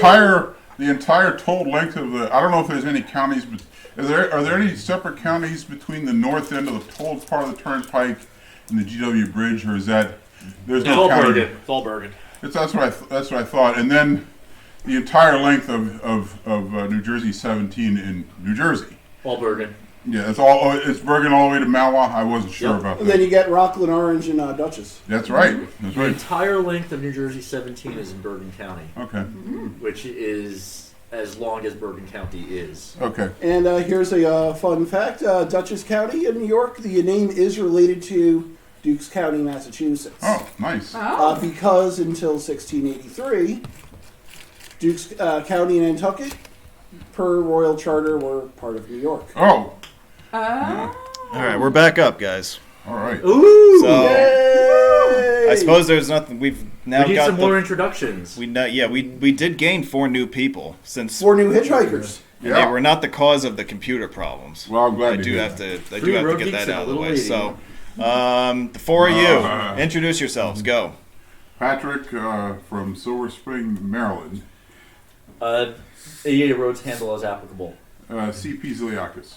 entire total length of the. I don't know if there's any counties, but are there any separate counties between the north end of the toll part of the turnpike and the GW Bridge, or is that there's no county? It's all Bergen. That's what I thought, and then the entire length of New Jersey 17 in New Jersey. All Bergen. Yeah, it's Bergen all the way to Malawa. I wasn't sure about that. And then you get Rockland Orange and Dutchess. That's right. That's The right. entire length of New Jersey 17 is in Bergen County. Okay. Which is as long as Bergen County is. Okay. And here's a fun fact. Dutchess County in New York, the name is related to Dukes County, Massachusetts. Oh, nice. Because until 1683, Dukes County and Nantucket, per royal charter, were part of New York. Oh. Oh. All right, we're back up, guys. All right. Ooh! So, Yay! I suppose there's nothing. We've now We need got some more introductions. we did gain 4 new people since 4 new hitchhikers. and they were not the cause of the computer problems. Well, I'm glad I to do hear have that. to. I do Three have to road get geeks that and a out of the little way. lady. So, the 4 of you, introduce yourselves. Go. Patrick from Silver Spring, Maryland. AEA Roads handle as applicable. CP Ziliakis.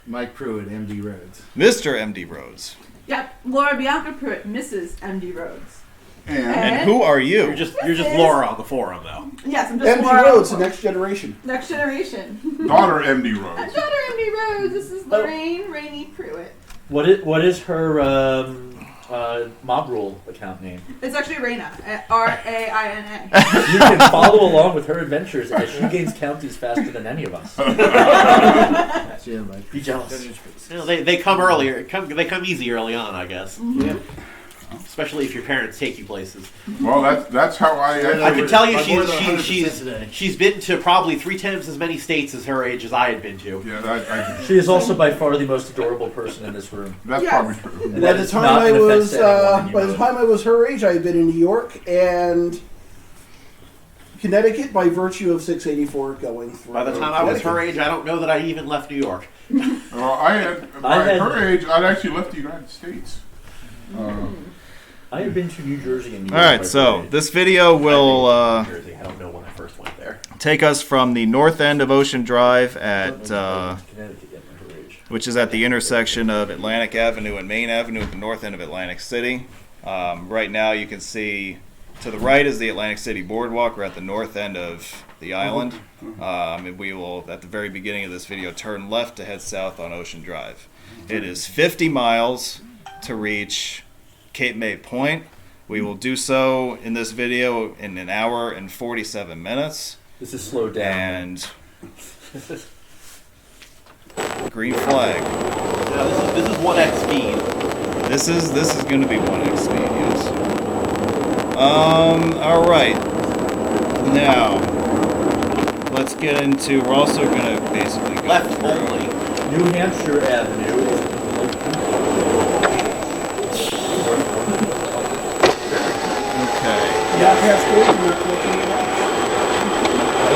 Mike Pruitt, MD Roads. Mr. MD Rhodes. Yep, Laura Bianca Pruitt, Mrs. MD Rhodes. And who are you? You're just Laura on the forum, though. Yes, I'm just MD Laura. Roads, the next generation. Next generation. Daughter MD Rhodes. Daughter MD Rhodes. This is Lorraine Rainey Pruitt. What is her mob rule account name? It's actually Raina. Raina. You can follow along with her adventures as she gains counties faster than any of us. Yeah, Mike. Be jealous. You know, they come earlier. They come easy early on, I guess. Yeah. Especially if your parents take you places. Well, that's how I. I can tell you I'm more than 100% today. she's been to probably 3 times as many states as her age as I had been to. Yeah, She is also by far the most adorable person in this room. that's Yes. probably true. And By that the is time not I an offense was, to anyone you by the know. time I was her age, I had been in New York and Connecticut by virtue of 684 going through. By the time I was her age, I don't know that I even left New York. Well, by her age, I'd actually left the United States. I have been to New Jersey and New All York. right, so this video will New Jersey. I don't know when I first went there. take us from the north end of Ocean Drive at Connecticut yet by her age. which is at the intersection of Atlantic Avenue and Main Avenue at the north end of Atlantic City. Right now you can see to the right is the Atlantic City Boardwalk. We're at the north end of the island. And we will, at the very beginning of this video, turn left to head south on Ocean Drive. It is 50 miles to reach Cape May Point. We will do so in this video in 1 hour and 47 minutes. This is slowed down. And green flag. Yeah, this is 1x speed. This is going to be 1x speed, yes. All right. Now, let's get into. We're also going to basically go Left through. only. New Hampshire Avenue is Okay. Yeah, past good, not looking at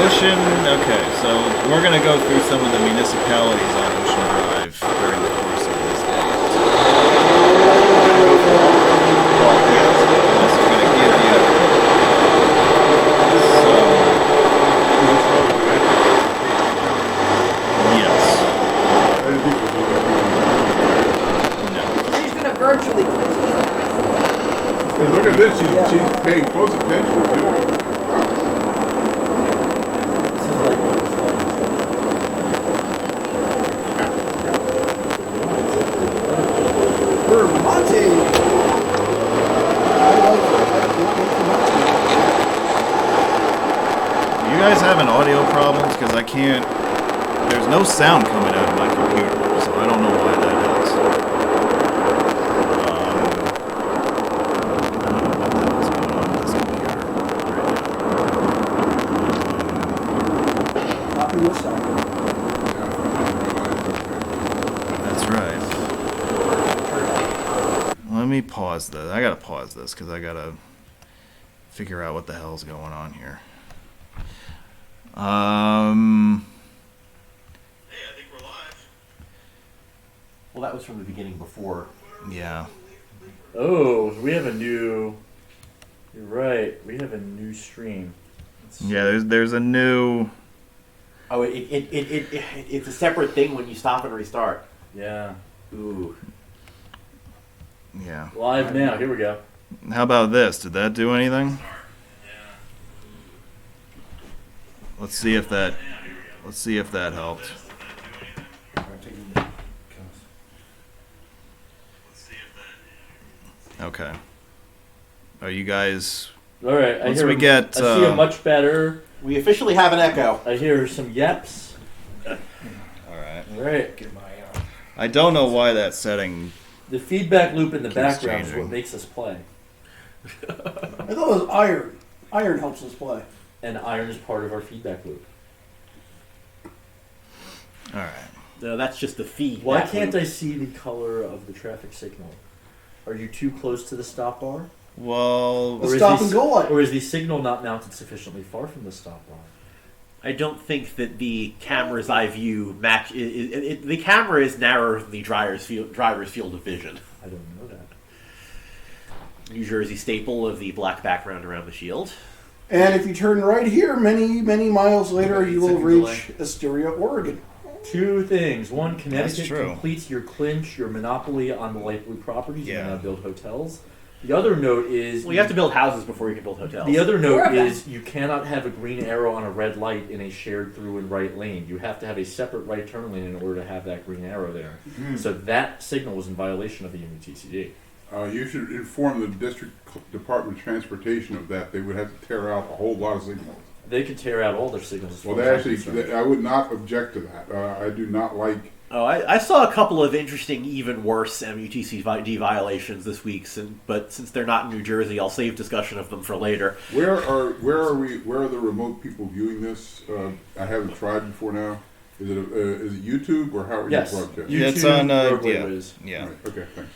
Ocean. Okay, so we're going to go through some of the municipalities on Ocean Drive during the course of this day. Yes, I'm also going to give you. Yes. No. She's gonna virtually quit. Hey, look at this. She's paying close attention to it. Vermonte. You guys having audio problems? Because I can't. There's no sound coming out of my computer, so I don't know why that is. I don't know what the hell's going on with this computer right now. Not in this side. That's right. Let me pause this. I gotta pause this because I gotta figure out what the hell's going on here. Hey, I think we're live. Well, that was from the beginning before. Yeah. Oh, we have a new. You're right. We have a new stream. Yeah, there's a new. Oh, it's a separate thing when you stop and restart. Yeah. Ooh. Yeah. Live now. Here we go. How about this? Did that do anything? Let's see if that. Let's see if that helped. Okay. Are you guys? All right. Once we get, I see a much better. We officially have an echo. I hear some yeps. All right. All right. I don't know why that setting. The feedback loop in the Keeps background is changing. what makes us play, I thought it was iron. Iron helps us play. and iron is part of our feedback loop. All right. No, that's just the feed. Why can't I see the color of the traffic signal? Are you too close to the stop bar? Well, The stop and go light. Or is the signal not mounted sufficiently far from the stop bar? I don't think that the camera's eye view match. The camera is narrower than the driver's field of vision. I don't know that. New Jersey staple of the black background around the shield. And if you turn right here, many, many miles later, you will Second reach Astoria, Oregon. Two things. One, Connecticut true. completes your clinch, your monopoly on the light blue properties. You Yeah. can now build hotels. The other note is... Well, you have to build houses before you can build hotels. The other note Four of is you cannot have a green arrow on a red light in a shared through and right lane. You have to have a separate right turn lane in order to have that green arrow there. So that signal was in violation of the MUTCD. You should inform the District Department of Transportation of that. They would have to tear out a whole lot of signals. They could tear out all their signals. as Well, far they as I'm actually, concerned. I would not object to that. I do not like. Oh, I saw a couple of interesting, even worse MUTCD violations this week. But since they're not in New Jersey, I'll save discussion of them for later. Where are the remote people viewing this? I haven't tried before now. Is it YouTube or how are Yes. you broadcast? YouTube, It's on, roadway yeah. whiz. Yeah. Right, okay, thanks.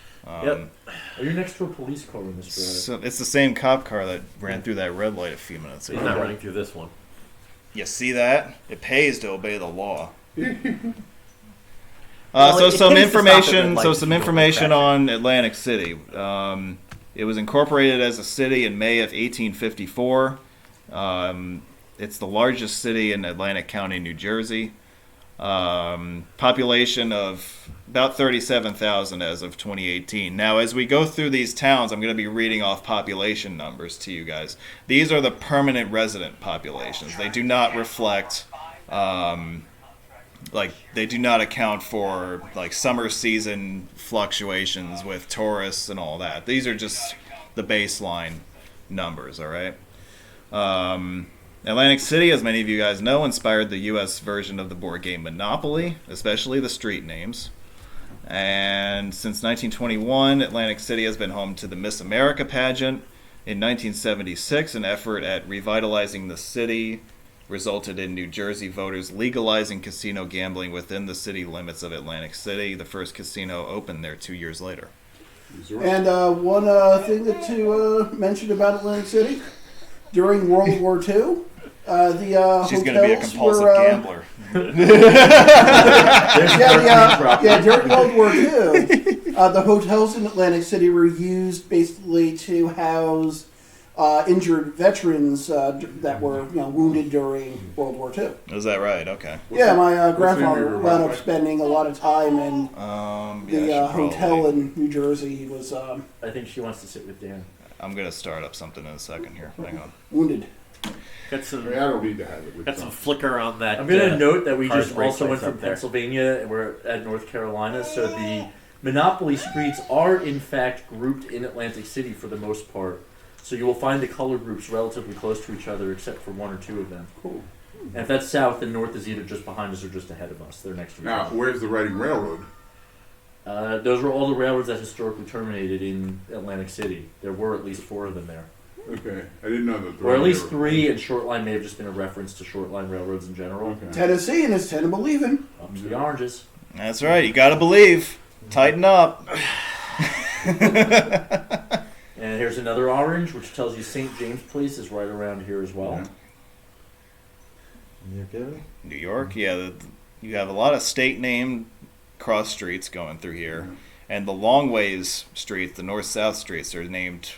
Yep. Are you next to a police car in this drive? So it's the same cop car that ran through that red light a few minutes He's ago. not running through this one. You see that? It pays to obey the law. Well, So it some pays to stop at red information. lights So if some you don't like information traffic. on Atlantic City. It was incorporated as a city in May of 1854. It's the largest city in Atlantic County, New Jersey. Population of about 37,000 as of 2018. Now, as we go through these towns, I'm going to be reading off population numbers to you guys. These are the permanent resident populations. They do not reflect, they do not account for like summer season fluctuations with tourists and all that. These are just the baseline numbers, all right? Atlantic City, as many of you guys know, inspired the U.S. version of the board game Monopoly, especially the street names. And since 1921, Atlantic City has been home to the Miss America pageant. In 1976, an effort at revitalizing the city resulted in New Jersey voters legalizing casino gambling within the city limits of Atlantic City. The first casino opened there 2 years later. And one thing to mention about Atlantic City, during World War II, the She's going to be a hotels compulsive were, gambler. during World War II, the hotels in Atlantic City were used basically to house injured veterans that were wounded during World War II. Is that right? Okay. Yeah, my what's the name grandfather of your wound up wife? spending a lot of time in the hotel in New Jersey. He was I think she wants to sit with Dan. I'm going to start up something in a second here. Hang on. wounded. Got I some, mean, I don't need to have it. With got some some. flicker on that. I'm going to note that we cars just break also went lights from up there. Pennsylvania and we're at North Carolina, so the Monopoly streets are in fact grouped in Atlantic City for the most part. So you will find the color groups relatively close to each other except for one or two of them. Cool. And if that's south, then north is either just behind us or just ahead of us. They're next to each Now, other. where's the Reading Railroad? Those were all the railroads that historically terminated in Atlantic City. There were at least 4 of them there. Okay, I didn't know that. Or at least 3, and Shortline may have just been a reference to Shortline railroads in general. Okay. Tennessee and his 10 believing. Up to the oranges. That's right. You got to believe. Tighten up. And here's another orange, which tells you St. James Place is right around here as well. Yeah. New York, yeah. You have a lot of state-named cross streets going through here. And the Longways streets, the north-south streets, are named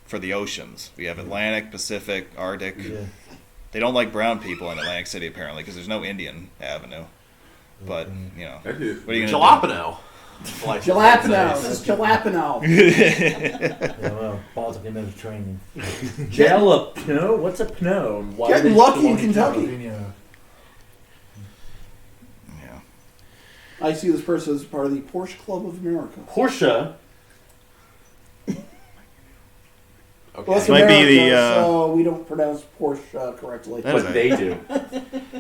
for the oceans. We have Atlantic, Pacific, Arctic. they don't like brown people in Atlantic City apparently because there's no Indian Avenue. But you know, what are you gonna do? Jalapeno. Jalapeno. That's jalapeno. Yeah, well, Baltic Mediterranean. Jalapeno? What's a pno? And why Getting they lucky in still- Kentucky. Jalapeno. Yeah. I see this person as part of the Porsche Club of America. Porsche. Well, that's Might be America, the, so we don't pronounce Porsche correctly. That But is a- they do.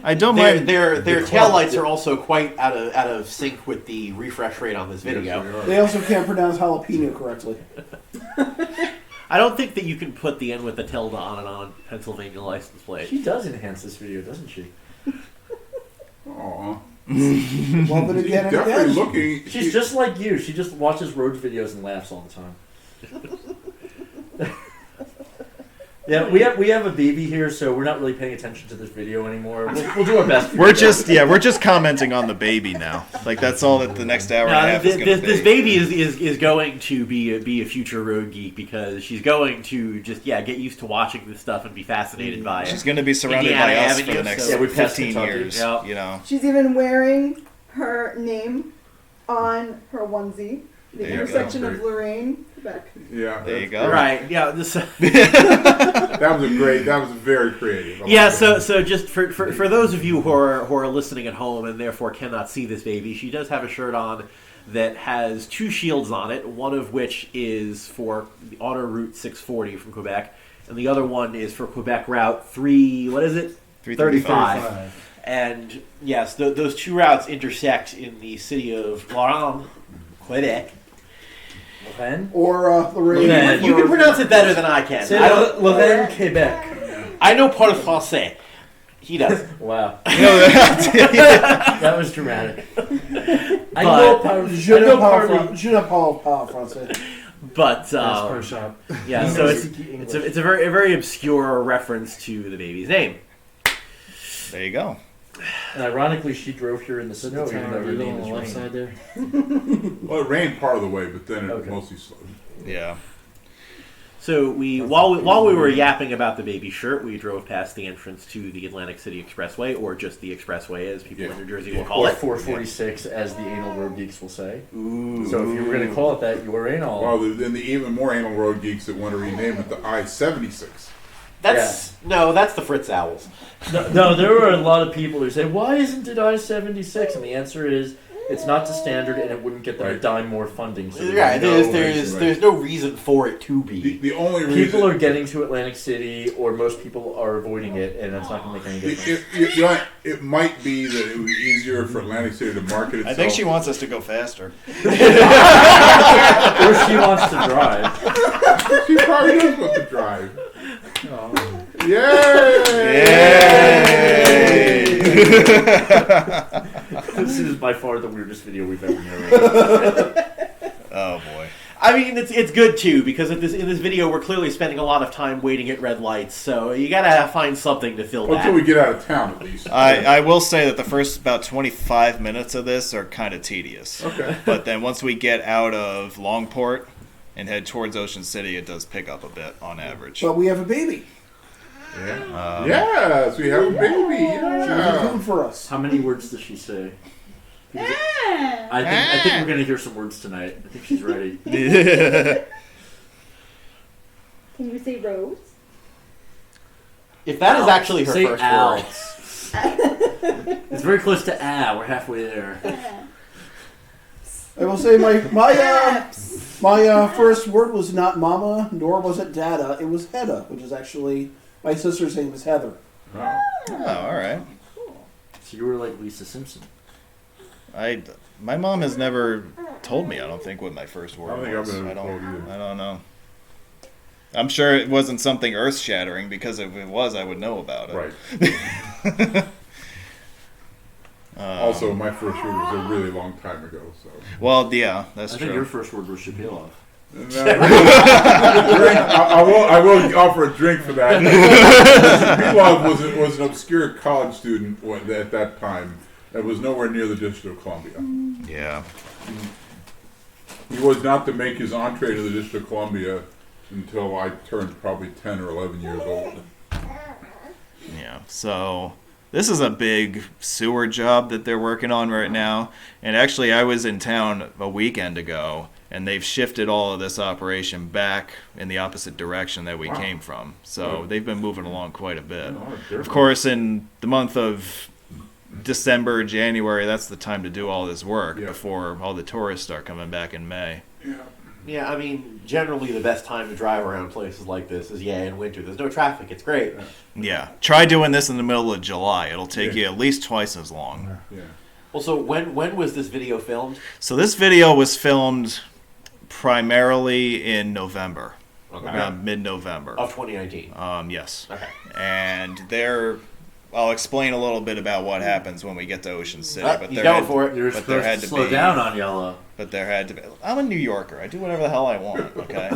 I don't Their mind. their taillights are also quite out of sync with the refresh rate on this video. They also can't pronounce jalapeno correctly. I don't think that you can put the N with the tilde on and on Pennsylvania license plate. She does enhance this video, doesn't she? Aw. Well, but again and Definitely again. looking. She's just like you. She just watches road videos and laughs all the time. Yeah, we have a baby here, so we're not really paying attention to this video anymore. We'll do our best. We're just commenting on the baby now. Like that's all that the next hour and a half is going to be. This baby is going to be a future road geek because she's going to just get used to watching this stuff and be fascinated by it. She's going to be surrounded Indiana by us for Avenue, the next so- Yeah, we passed 15 Kentucky. years. Yep. You know. She's even wearing her name on her onesie. The There you go. intersection of Great. Lorraine, Quebec. Yeah. There you go. Right? Yeah. This, That was very creative. I yeah. like that. So just for those of you who are listening at home and therefore cannot see this baby, she does have a shirt on that has two shields on it. One of which is for the Auto Route 640 from Quebec, and the other one is for Quebec Route 3. What is it? 335. And yes, those two routes intersect in the city of Lorraine, Quebec. Lorraine? Or Lorraine. Lorraine. You can pronounce it better than I can. Say I don't. Lorraine, Quebec. I know parle français. He does. Wow. That was dramatic. I know Je ne parle parle. pas français. But Pro shop. yeah, so it's a very obscure reference to the baby's name. There you go. And ironically, she drove here in the snow, The even town though her on name the is left Rain. side there. Well, it rained part of the way, but then it Okay. mostly slowed. Yeah. So while we were yapping about the baby shirt, we drove past the entrance to the Atlantic City Expressway, or just the Expressway, as people in New Jersey will call Or it. 446, as the anal road geeks will say. Ooh. So if you were going to call it that, you were anal. Well, then the even more anal road geeks that want to rename it the I-76. That's the Fritz Owls. No, there were a lot of people who say, why isn't it I-76? And the answer is, it's not to standard and it wouldn't get them a Right. dime more funding. So Right, no there's reason, no reason for it to be. The only reason people are getting to Atlantic City, or most people are avoiding it, and that's not going to make any difference. it might be that it would be easier for Atlantic City to market itself. I think she wants us to go faster. Or she wants to drive. She probably does want to drive. Oh. Yay! This is by far the weirdest video we've ever made. Oh boy. I mean, it's good too because in this video we're clearly spending a lot of time waiting at red lights, so you gotta find something to fill Well, that. until we get out of town, at least. I will say that the first about 25 minutes of this are kind of tedious. Okay. But then once we get out of Longport and head towards Ocean City, it does pick up a bit on average. But we have a baby. Yeah. Yes, we have a baby. She's Yeah. food for us. How many words does she say? I think we're going to hear some words tonight. I think she's ready. Can you say rose? If that is actually her Say first ow. word. It's very close to we're halfway there. I will say my first word was not mama, nor was it dada. It was Hedda, which is actually my sister's name is Heather. Oh. Oh, all right. So you were like Lisa Simpson. My mom has never told me. I don't think what my first word I don't think I've was. been I told either. don't know. I'm sure it wasn't something earth-shattering because if it was, I would know about it. Right. Also, my first word was a really long time ago. So. Well, yeah, that's I true. think your first word was Shapilov. I will offer a drink for that. Pilov was an obscure college student at that time. That was nowhere near the District of Columbia. Yeah. He was not to make his entree to the District of Columbia until I turned probably 10 or 11 years old. Yeah. So this is a big sewer job that they're working on right now. And actually, I was in town a weekend ago, and they've shifted all of this operation back in the opposite direction that we came from. So they've been moving along quite a bit. Of course, in the month of December, January, that's the time to do all this work before all the tourists start coming back in May. Yeah, I mean, generally the best time to drive around places like this is, in winter. There's no traffic. It's great. Yeah. Try doing this in the middle of July. It'll take you at least twice as long. Yeah. Well, so when was this video filmed? So this video was filmed primarily in November. Okay. Mid-November. Of 2019. Yes. Okay. And I'll explain a little bit about what happens when we get to Ocean City. But He's there going had, for it. You're but there supposed had to to slow be, down on yellow. But there had to be. I'm a New Yorker. I do whatever the hell I want. Okay.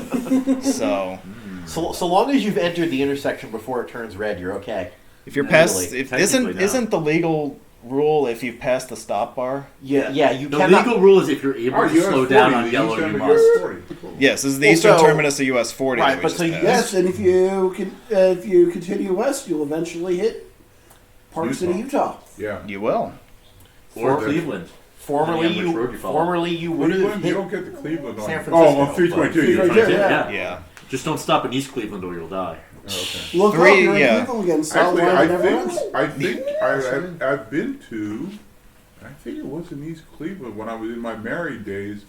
So long as you've entered the intersection before it turns red, you're okay. If you're past, Technically, no. isn't the legal rule if you've passed the stop bar? You The cannot. legal rule is if you're able to slow down on yellow, you must. Yes, this is the Well, eastern so- terminus of US 40. Right, that we but just so passed. Yes, and if you continue west, you'll eventually hit Park City, Utah. Yeah. You will. Or For- Cleveland. Formerly, Depending on which road you follow. you would have Cleveland, you hit don't get to Cleveland on San on Francisco. 322. you're Right right. there, Yeah. Yeah. Just don't stop in East Cleveland or you'll die. Oh, okay. Look Three, up, you're yeah. in Cleveland again. South Actually, line never ends. I think I've been to. I think it was in East Cleveland when I was in my married days.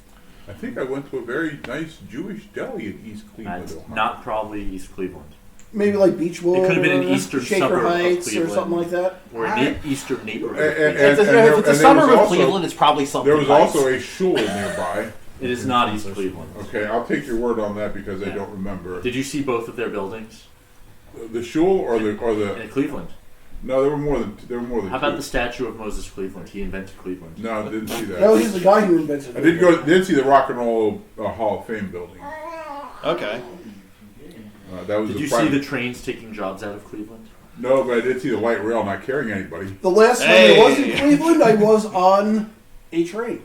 I think I went to a very nice Jewish deli in East Cleveland. That's Ohio. not probably East Cleveland. Maybe like Beechwood. It could have been an or eastern Shaker suburb of Heights or Cleveland. something like that. Or an eastern neighborhood. of And- Cleveland. and- If there it's a was suburb of also- Cleveland, it's probably something. There was nice. also a shul nearby. It is not East Cleveland. Okay, I'll take your word on that because I don't remember. Did you see both of their buildings The shul or the in Cleveland? no, there were more than How about two. the statue of Moses Cleveland? He invented Cleveland. No, I didn't see that. No, he's the guy who invented it. I did see the Rock and Roll Hall of Fame building. Okay. That was Did the you see private- the trains taking jobs out of Cleveland? No, but I did see the light rail not carrying anybody. The last time I was in Cleveland, I was on a train.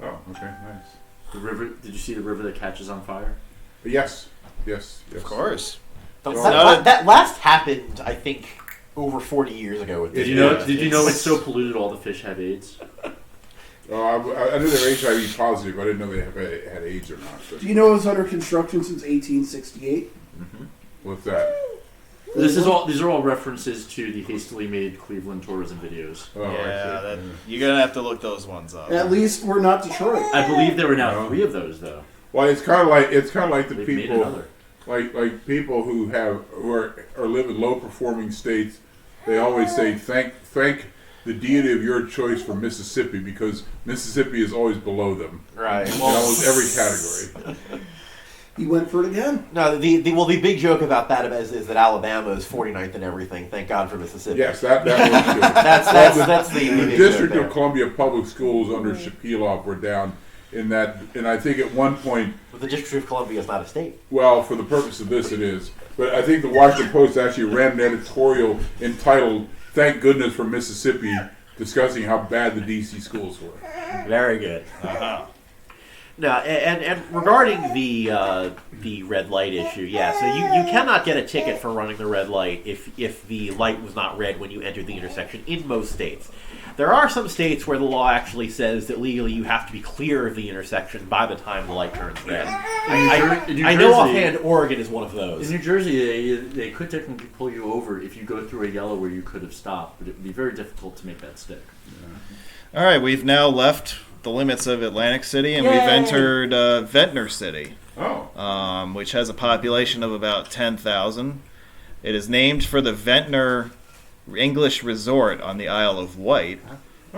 Oh, okay, nice. The river. Did you see the river that catches on fire? Yes. Of course. That last happened, I think, over 40 years ago. With Did this you know? business. Did you know it's so polluted all the fish have AIDS? I knew they were HIV positive. I didn't know they had AIDS or not. But Do you know it was under construction since 1868? what's that? These are all references to the hastily made Cleveland tourism videos. Oh, I see. You're gonna have to look those ones up. At least we're not Detroit. I believe there are now No. 3 of those, though. Well, it's kind of like the They've made people another. like people who live in low performing states. They always say thank the deity of your choice for Mississippi because Mississippi is always below them Right. in Well, almost every category. He went for it again. no, the big joke about that is that Alabama is 49th in everything. Thank God for Mississippi. Yes, that was true. That's the The big District joke of Columbia Public Schools under Shapilov were down in that, and I think at one point, there. But the District of Columbia is not a state. well, for the purpose of this, it is. But I think the Washington Post actually ran an editorial entitled "Thank Goodness for Mississippi," discussing how bad the DC schools were. Very good. No, and regarding the red light issue, yeah. So you cannot get a ticket for running the red light if the light was not red when you entered the intersection in most states. There are some states where the law actually says that legally you have to be clear of the intersection by the time the light turns red. In New I know Jersey- offhand Oregon is one of In those. New Jersey, they could technically pull you over if you go through a yellow where you could have stopped, but it would be very difficult to make that stick. All right, we've now left the limits of Atlantic City and we've entered Ventnor City, Oh, which has a population of about 10,000. It is named for the Ventnor English resort on the Isle of Wight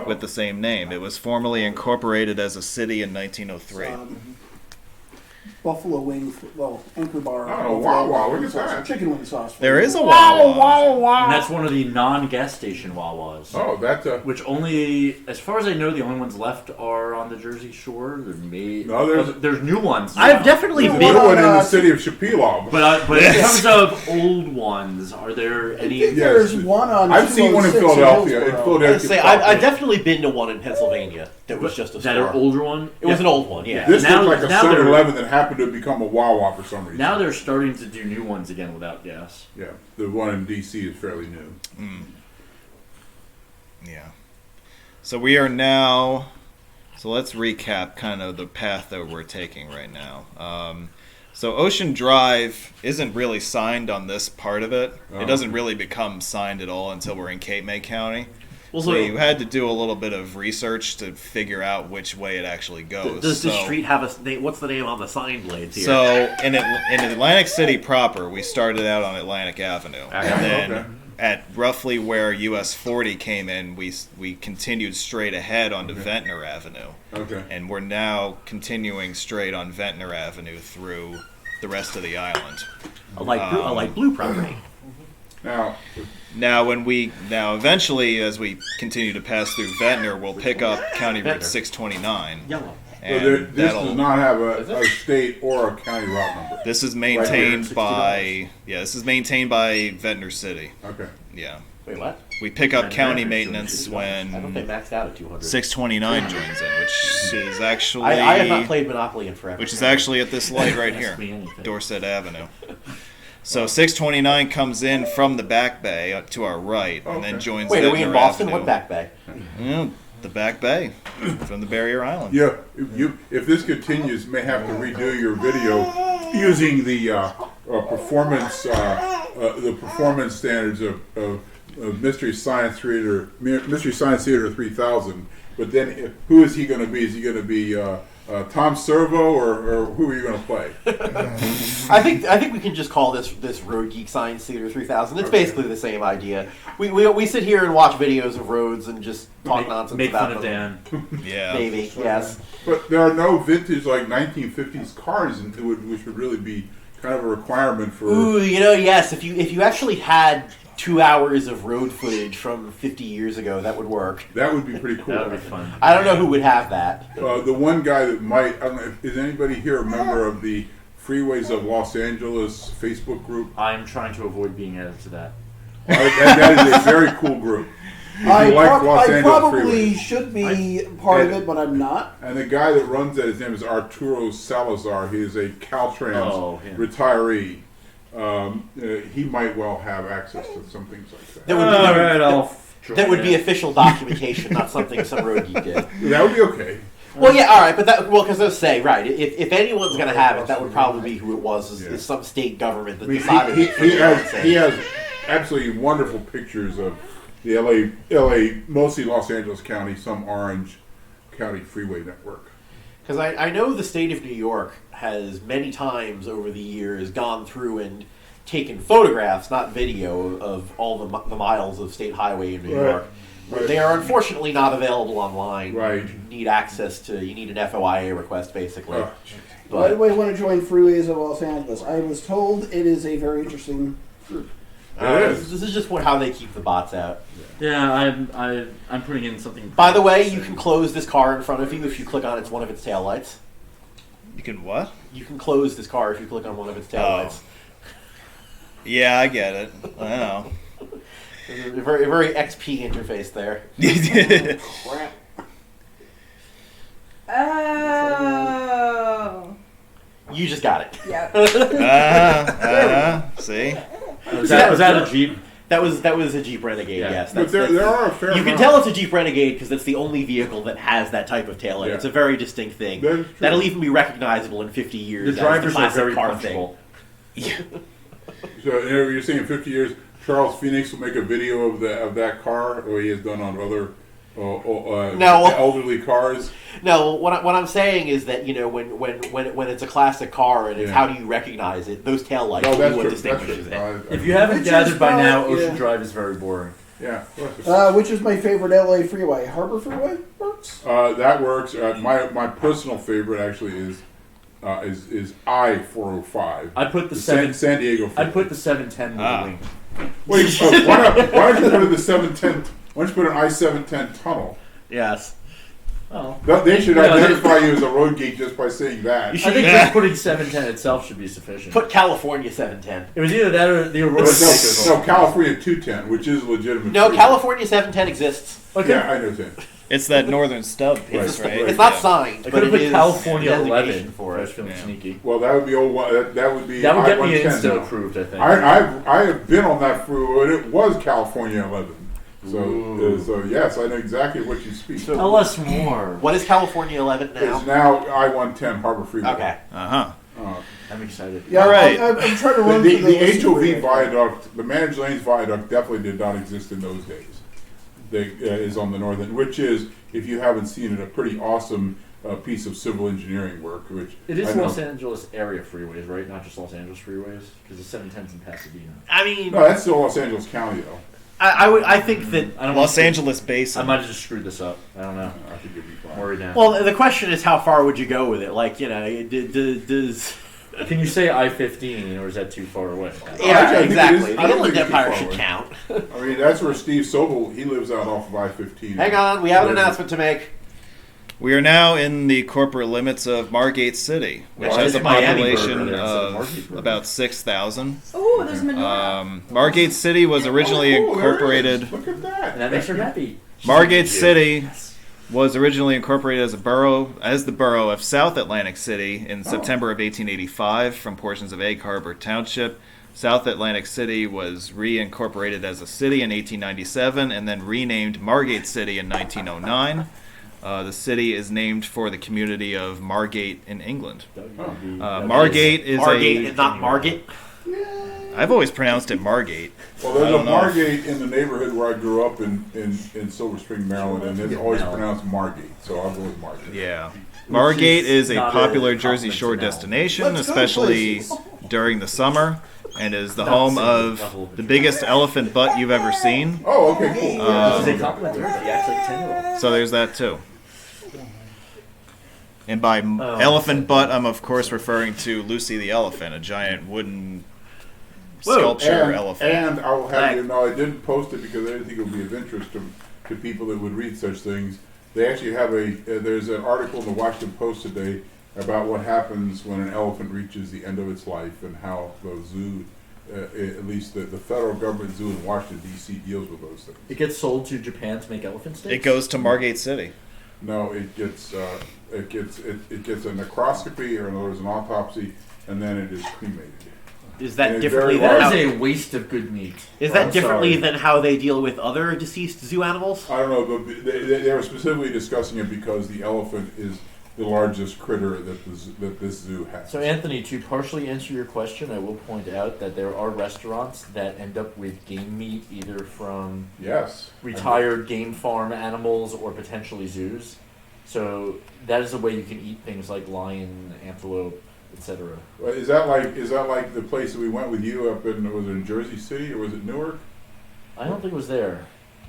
with the same name. It was formally incorporated as a city in 1903. Buffalo wing, Anchor Bar. Oh, wow, look at that. Chicken wing sauce. There is a Wawa. And that's one of the non-gas station Wawas. oh, that's a. Which only, as far as I know, the only ones left are on the Jersey Shore. No, there's new ones. I've definitely There's been. another one in the city of Shapilov. But in terms of old ones, are there I any? think Yes. there's one on. I've seen one in 206 Philadelphia. In Hillsborough. Philadelphia, Say, I've definitely been to one in Pennsylvania that was just a That store. are older one? It was an old one, yeah. This Now- looked like a now they're- 7-Eleven that happened happened to become a Wawa for some reason. Now they're starting to do new ones again without gas. Yeah, the one in DC is fairly new. Yeah. So we are now. So let's recap kind of the path that we're taking right now. So Ocean Drive isn't really signed on this part of it. It doesn't really become signed at all until we're in Cape May County. Well, So we had to do a little bit of research to figure out which way it actually goes. does this So- street have a name? What's the name on the sign blades here? So in Atlantic City proper, we started out on Atlantic Avenue, and then Okay. at roughly where US 40 came in, we continued straight ahead onto Ventnor Avenue, Okay. and we're now continuing straight on Ventnor Avenue through the rest of the island. a light blue property. Now, Now eventually, as we continue to pass through Ventnor, we'll pick up County Route Ventnor. 629. Yellow. And this that'll- does not have a state or a county route number. This is Right maintained here, by this is maintained by Ventnor City. Okay. Yeah, Wait, what? we pick up And county Ventnor maintenance City. I don't when think maxed out at 200. 629 joins in, which is actually I have not played Monopoly in forever. which is actually at this light right Ask here, me anything. Dorset Avenue. So 629 comes in from the back bay to our right, and then Okay. joins. Wait, are we in Ventnor Boston? Avenue. What back bay? Yeah, the back bay from the Barrier Island. Yeah, if this continues, may have to redo your video using the performance standards of Mystery Science Theater 3000. But then, who is he going to be? Is he going to be Tom Servo, or who are you going to play? I think we can just call this Road Geek Science Theater 3000. It's basically the same idea. We sit here and watch videos of roads and just talk nonsense Make about fun of them. Dan. Yeah. Maybe, yes. But there are no vintage like 1950s cars, which would really be kind of a requirement for. Ooh, yes. If you actually had 2 hours of road footage from 50 years ago, that would work. That would be pretty cool. That would be fun. I don't know who would have that. The one guy that might, I don't know, is anybody here a member of the Freeways of Los Angeles Facebook group? I'm trying to avoid being added to that. That is a very cool group. If you like Los I Angeles probably Freeways. should be part of it, but I'm not. And the guy that runs that, his name is Arturo Salazar. He is a Caltrans yeah. retiree. He might well have access to some things like that. That would be, All right, I'll join that would be in. official documentation, not something some road geek did. That would be okay. Well, yeah, all right, but because they'll say, right, if anyone's going to have it, that would probably be who it was, is some state government that I mean, decided he has absolutely wonderful pictures of the LA, mostly Los Angeles County, some Orange County freeway network. Because I know the state of New York has many times over the years gone through and taken photographs, not video, of all the miles of state highway in New Right. York. Right. They are unfortunately not available online. Right. You need access to, you need an FOIA request, basically. By the But way, I want to join Freeways of Los Angeles. I was told it is a very interesting group. It is. this is just how they keep the bots out. Yeah, I'm putting in something. By the way, you can close this car in front of you if you click on one of its taillights. You can what? You can close this car if you click on one of its taillights. Yeah, I get it. I know. There's a very XP interface there. Crap. Oh. You just got it. Yep. See? Was that a Jeep? That was a Jeep Renegade. Yeah. Yes, But there are a fair you can amount. tell it's a Jeep Renegade because it's the only vehicle that has that type of taillight. Yeah. It's a very distinct thing. That is true. That'll even be recognizable in 50 years. The as drivers are classic very car punchable. So you're saying in 50 years, Charles Phoenix will make a video of that car, or he has done on other No. elderly cars. No, what I'm saying is that when it's a classic car and it's Yeah. how do you recognize it? Those taillights Oh, will be that's what true. distinguishes it. If you haven't Which is gathered by now, probably- Ocean yeah. Drive is very boring. Yeah. Which is my favorite LA freeway? Harbor Freeway works. That works. My personal favorite actually is I-405. I put the San Diego. I freeway. put the 710 moving. Wait, why don't you put in the 710? Why don't you put an I-710 tunnel? Yes. Oh. They should Yeah, identify you as a road geek just by saying that. You I think just putting 710 itself should be sufficient. Put California 710. It was either that or the Aurora. No, California 210, which is legitimate. No, freeway. California 710 exists. Okay. Yeah, I understand. It's that northern stub piece, Right. right? It's not Yeah. signed, I but could have it put is California designation 11 for I was it. feeling Yeah. sneaky. Well, that would be that would be That would get me I-110 instant now. approved, I think. I have been on that freeway. And it was California 11. Ooh. So yes, I know exactly what you speak. So- Tell us more. What is California 11 It's now? now I-110 Harbor Freeway. Okay. Uh-huh. I'm excited. Yeah, All right. I'm trying to The, run the, through the list of HOV freeways. viaduct, the managed lanes viaduct, definitely did not exist in those days. They is on the northern, which is, if you haven't seen it, a pretty awesome piece of civil engineering work. Which It is I know- Los Angeles area freeways, right? Not just Los Angeles freeways, because the 710's in Pasadena. I mean, No, that's still Los Angeles County though. I think that. I don't Los wanna- Angeles Basin. I might have just screwed this up. I don't know. I think it'd be fine. I'm worried now. Well, the question is, how far would you go with it? Like, you know, does. Can you say I-15, or is that too far away? I Yeah, think it exactly. is- The I don't Inland think it's too Empire far should away. count. I mean, that's where Steve Sobel, he lives out off of I-15. Hang on, we have an announcement to make. We are now in the corporate limits of Margate City, which Well, has a it's Miami Burger population there instead of of Margate Burger. about 6,000. Oh, there's menorah. Margate City was originally Oh, there it is. incorporated. Look at that. And that makes her happy. Margate She's City Yes. was originally incorporated as the borough of South Atlantic City in September of 1885 from portions of Egg Harbor Township. South Atlantic City was reincorporated as a city in 1897 and then renamed Margate City in 1909. The city is named for the community of Margate in England. Margate is Margate a. and not Margate. I've always pronounced it Margate. Well, there's I a don't know. Margate in the neighborhood where I grew up in Silver Spring, Maryland, and it's always Mel. pronounced Margate, so I'll go with Margate. Yeah. Margate is a not popular a Jersey compliment Shore to Mel. destination, Let's go especially places. during the summer, and is the Not home the same of level of the biggest elephant butt you've ever seen. Oh, okay, cool. This is a compliment to her. He acts like a 10-year-old. So there's that too. And by Oh. elephant butt, I'm of course referring to Lucy the elephant, a giant wooden Whoa. sculpture elephant. And I will have you know, I didn't post it because I didn't think it would be of interest to people that would read such things. They actually have there's an article in the Washington Post today about what happens when an elephant reaches the end of its life and how the zoo, at least the federal government zoo in Washington, D.C. deals with those things. It gets sold to Japan to make elephant steaks? It goes to Margate City. No, it gets a necroscopy, or in other words, an autopsy, and then it is cremated. Is that It's differently very than That how, is a waste of good meat. is that I'm differently sorry. than how they deal with other deceased zoo animals? I don't know, but they were specifically discussing it because the elephant is the largest critter that this zoo has. So, Anthony, to partially answer your question, I will point out that there are restaurants that end up with game meat either from Yes. retired game farm animals or potentially zoos. So that is a way you can eat things like lion, antelope, etc. Well, is that like the place that we went with you up in, was it in Jersey City or was it Newark? I don't think it was there.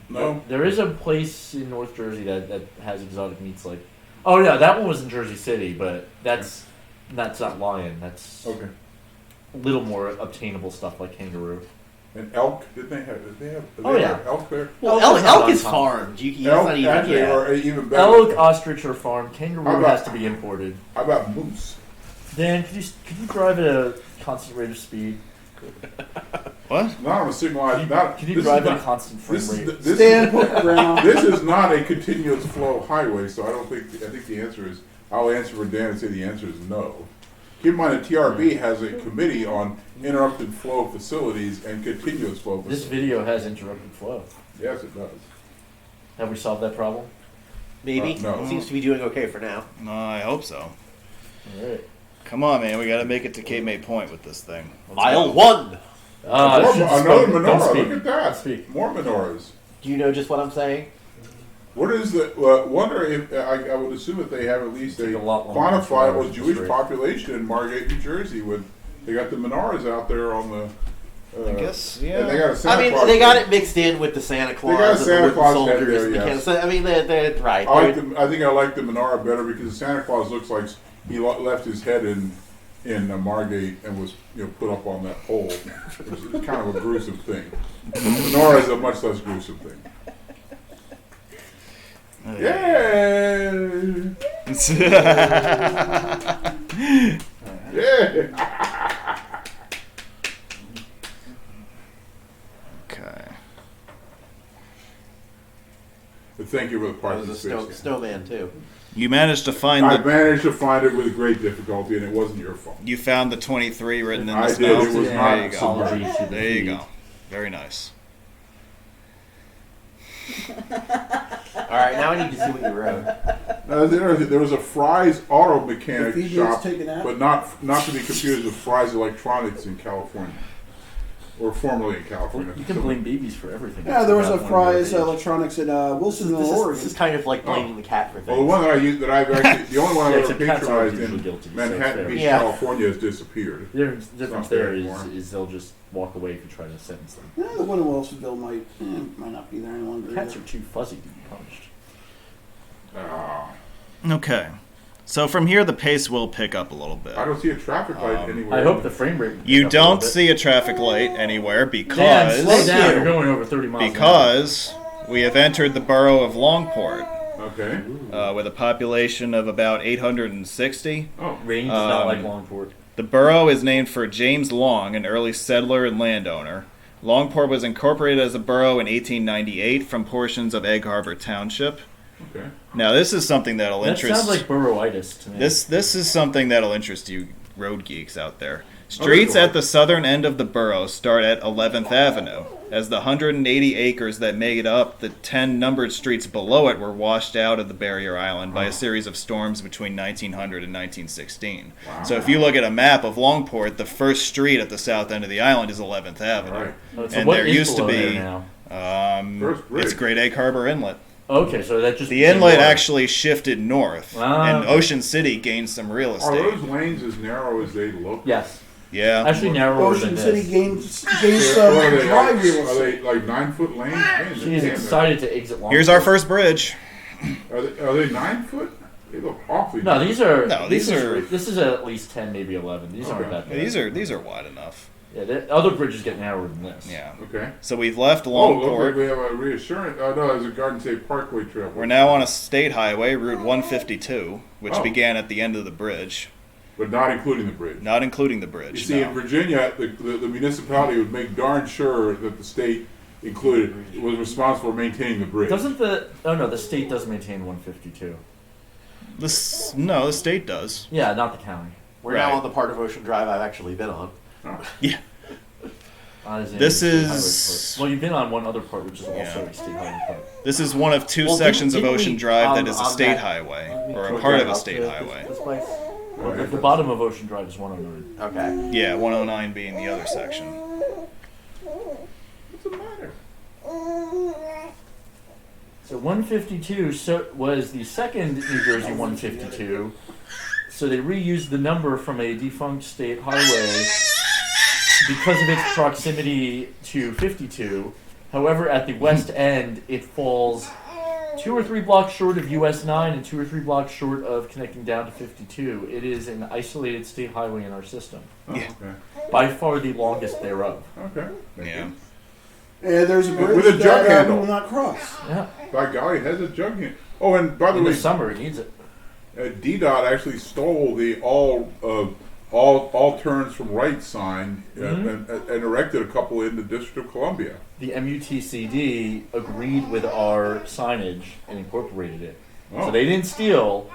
No. There is a place in North Jersey that has exotic meats like. Oh yeah, that one was in Jersey City, but that's not lion. That's Okay. a little more obtainable stuff like kangaroo. And elk? Did they have? Oh, yeah. Elk there. Well, Elk is not elk is uncommon. farmed. That's Elk not even. actually, Yeah. or even better. Elk, ostrich, or farm. Kangaroo How about- has to be imported. How about moose? Dan, could you drive at a constant rate of speed? What? Not on a signalized. Not. Can you this drive is at a not- constant frame This is rate? this Stand put ground. This is not a continuous flow highway, so I think the answer is, I'll answer for Dan and say the answer is no. Keep in mind that TRB has a committee on interrupted flow facilities and continuous flow This facilities. video has interrupted flow. Yes, it does. Have we solved that problem? Maybe. No. Seems to be doing okay for now. No, I hope so. All right. Come on, man. We got to make it to Cape May Point with this thing. Mile 1. Another menorah. Don't speak. Look at that. Don't speak. More menorahs. Do you know just what I'm saying? What is the? Wonder if I would assume that they have at least a Take a lot longer to quantifiable drive Jewish straight. population in Margate, New Jersey. With they got the menorahs out there on the. I guess, yeah. And they got a Santa I mean, Claus they got head. it mixed in with the Santa Claus got a and Santa the wooden Claus head soldiers. there, and the yes. cannons. I mean, they're right. I think I like the menorah better because Santa Claus looks like he left his head in Margate and was put up on that pole, which is kind of a gruesome thing. The menorah is a much less gruesome thing. Yay! Yeah! Okay. But thank you for the There parking was a space. snowman too. You managed to find I the. managed to find it with great difficulty, and it wasn't your fault. You found the 23 written in the I did. snow. It was Yeah, not There you go. apology to the There you feed. go. Very nice. All right, now I need to see what you wrote. There was a Fry's auto The mechanic feed shop, needs taken out. but not to be confused with Fry's Electronics in California, or formerly in California. You can blame babies for everything. Yeah, there was a About one Fry's year of age. Electronics in Wilson, This Oregon. is kind of like blaming the cat for things. Well, the one that I used, that I've actually, the only one Yeah, I've ever except cats aren't patronized usually in guilty, so Manhattan it's Beach, fair. Yeah. California, has disappeared. The difference not there there is, anymore. is they'll just walk away if you try to sentence them. Yeah, the one in Wilsonville might not be there any longer. Cats either. are too fuzzy to be punished. Ah, Okay. So from here, the pace will pick up a little bit. I don't see a traffic light anywhere. I hope the frame rate. will pick You up a little don't bit. see a traffic light anywhere Dan, because slow down. you. You're going over 30 miles. an because we have entered the borough of Longport Okay. with a population of about 860. Oh, hour. Range is not like Um, Longport. The borough is named for James Long, an early settler and landowner. Longport was incorporated as a borough in 1898 from portions of Egg Harbor Township. okay. Now, this is something that'll That interest. sounds like burrowitis to me. This is something that'll interest you road geeks out there. Streets sure. at the southern end of the borough start at 11th Avenue, as the 180 acres that made up the 10 numbered streets below it were washed out of the barrier island by a series of storms between 1900 and 1916. Wow. So if you look at a map of Longport, the first street at the south end of the island is 11th Avenue. All right. So and what there is used to below there be now? First bridge. it's Great Egg Harbor Inlet. Okay, so that just The became inlet more- actually shifted north, Ah, and okay. Ocean City gained some real Are estate. those lanes as narrow as they look? Yes, Yeah. actually narrower Ocean than City this. gains What some are they, dry like, real are estate. they like 9-foot lanes? Man, She's they're- excited to exit Longport. Here's our first bridge. Are they 9 foot? They look awfully. No, these are. No, this these is- are- This is at least 10, maybe 11. These aren't Okay. that bad. These are wide enough. Yeah, the other bridges get narrower than this. Yeah. Okay. So we've left Oh, look, Longport. we have a reassurance. Oh no, there's a Garden State Parkway trail. We're now on a state highway, Route 152, which Oh. began at the end of the bridge, but not including the bridge. not including the You bridge. see, no. in Virginia, the municipality would make darn sure that the state included was responsible for maintaining the bridge. Doesn't the. Oh no, the state does maintain 152. No, the state does. Yeah, not the county. We're Right. now on the part of Ocean Drive I've actually been on. Yeah. As in This state is- highway part. Well, you've been on one other part, which is also Yeah. a state highway part. This is one of two Well, sections didn't of we, Ocean Drive that is a on state that- highway, didn't we or a drive part of a up state to highway. This place? The bottom of Ocean Drive is 109. Okay. Yeah, 109 being the other section. What's the matter? So 152 was the second New Jersey 152. So they reused the number from a defunct state highway because of its proximity to 52. However, at the west end, it falls 2 or 3 blocks short of US 9 and 2 or 3 blocks short of connecting down to 52. It is an isolated state highway in our system, Oh, Yeah. okay. by far the longest thereof. Okay. Thank Yeah. you. And there's a bridge With a jug that handle. we will not cross. Yeah, By golly, it has a jug in. Oh, and by the in way, the summer it needs it. DDOT actually stole the all turns from right sign and erected a couple in the District of Columbia. The MUTCD agreed with our signage and incorporated it. Oh. So they didn't steal.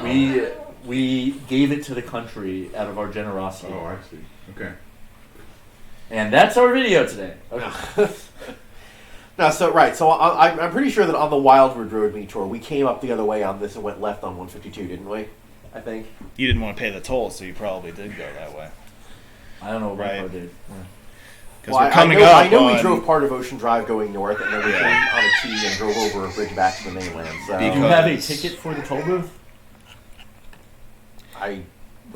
We gave it to the country out of our generosity. Oh, I see. Okay. And that's our video today. Okay. No, so right, so I'm pretty sure that on the Wildwood Road meet tour, we came up the other way on this and went left on 152, didn't we? I think. You didn't want to pay the toll, so you probably did go that way. I don't know what Right. I did. Because Well, we're coming I up know on... we drove part of Ocean Drive going north, and then we Yeah. came on a T and drove over a bridge back to the mainland. So Do you Because- have a ticket for the toll booth? I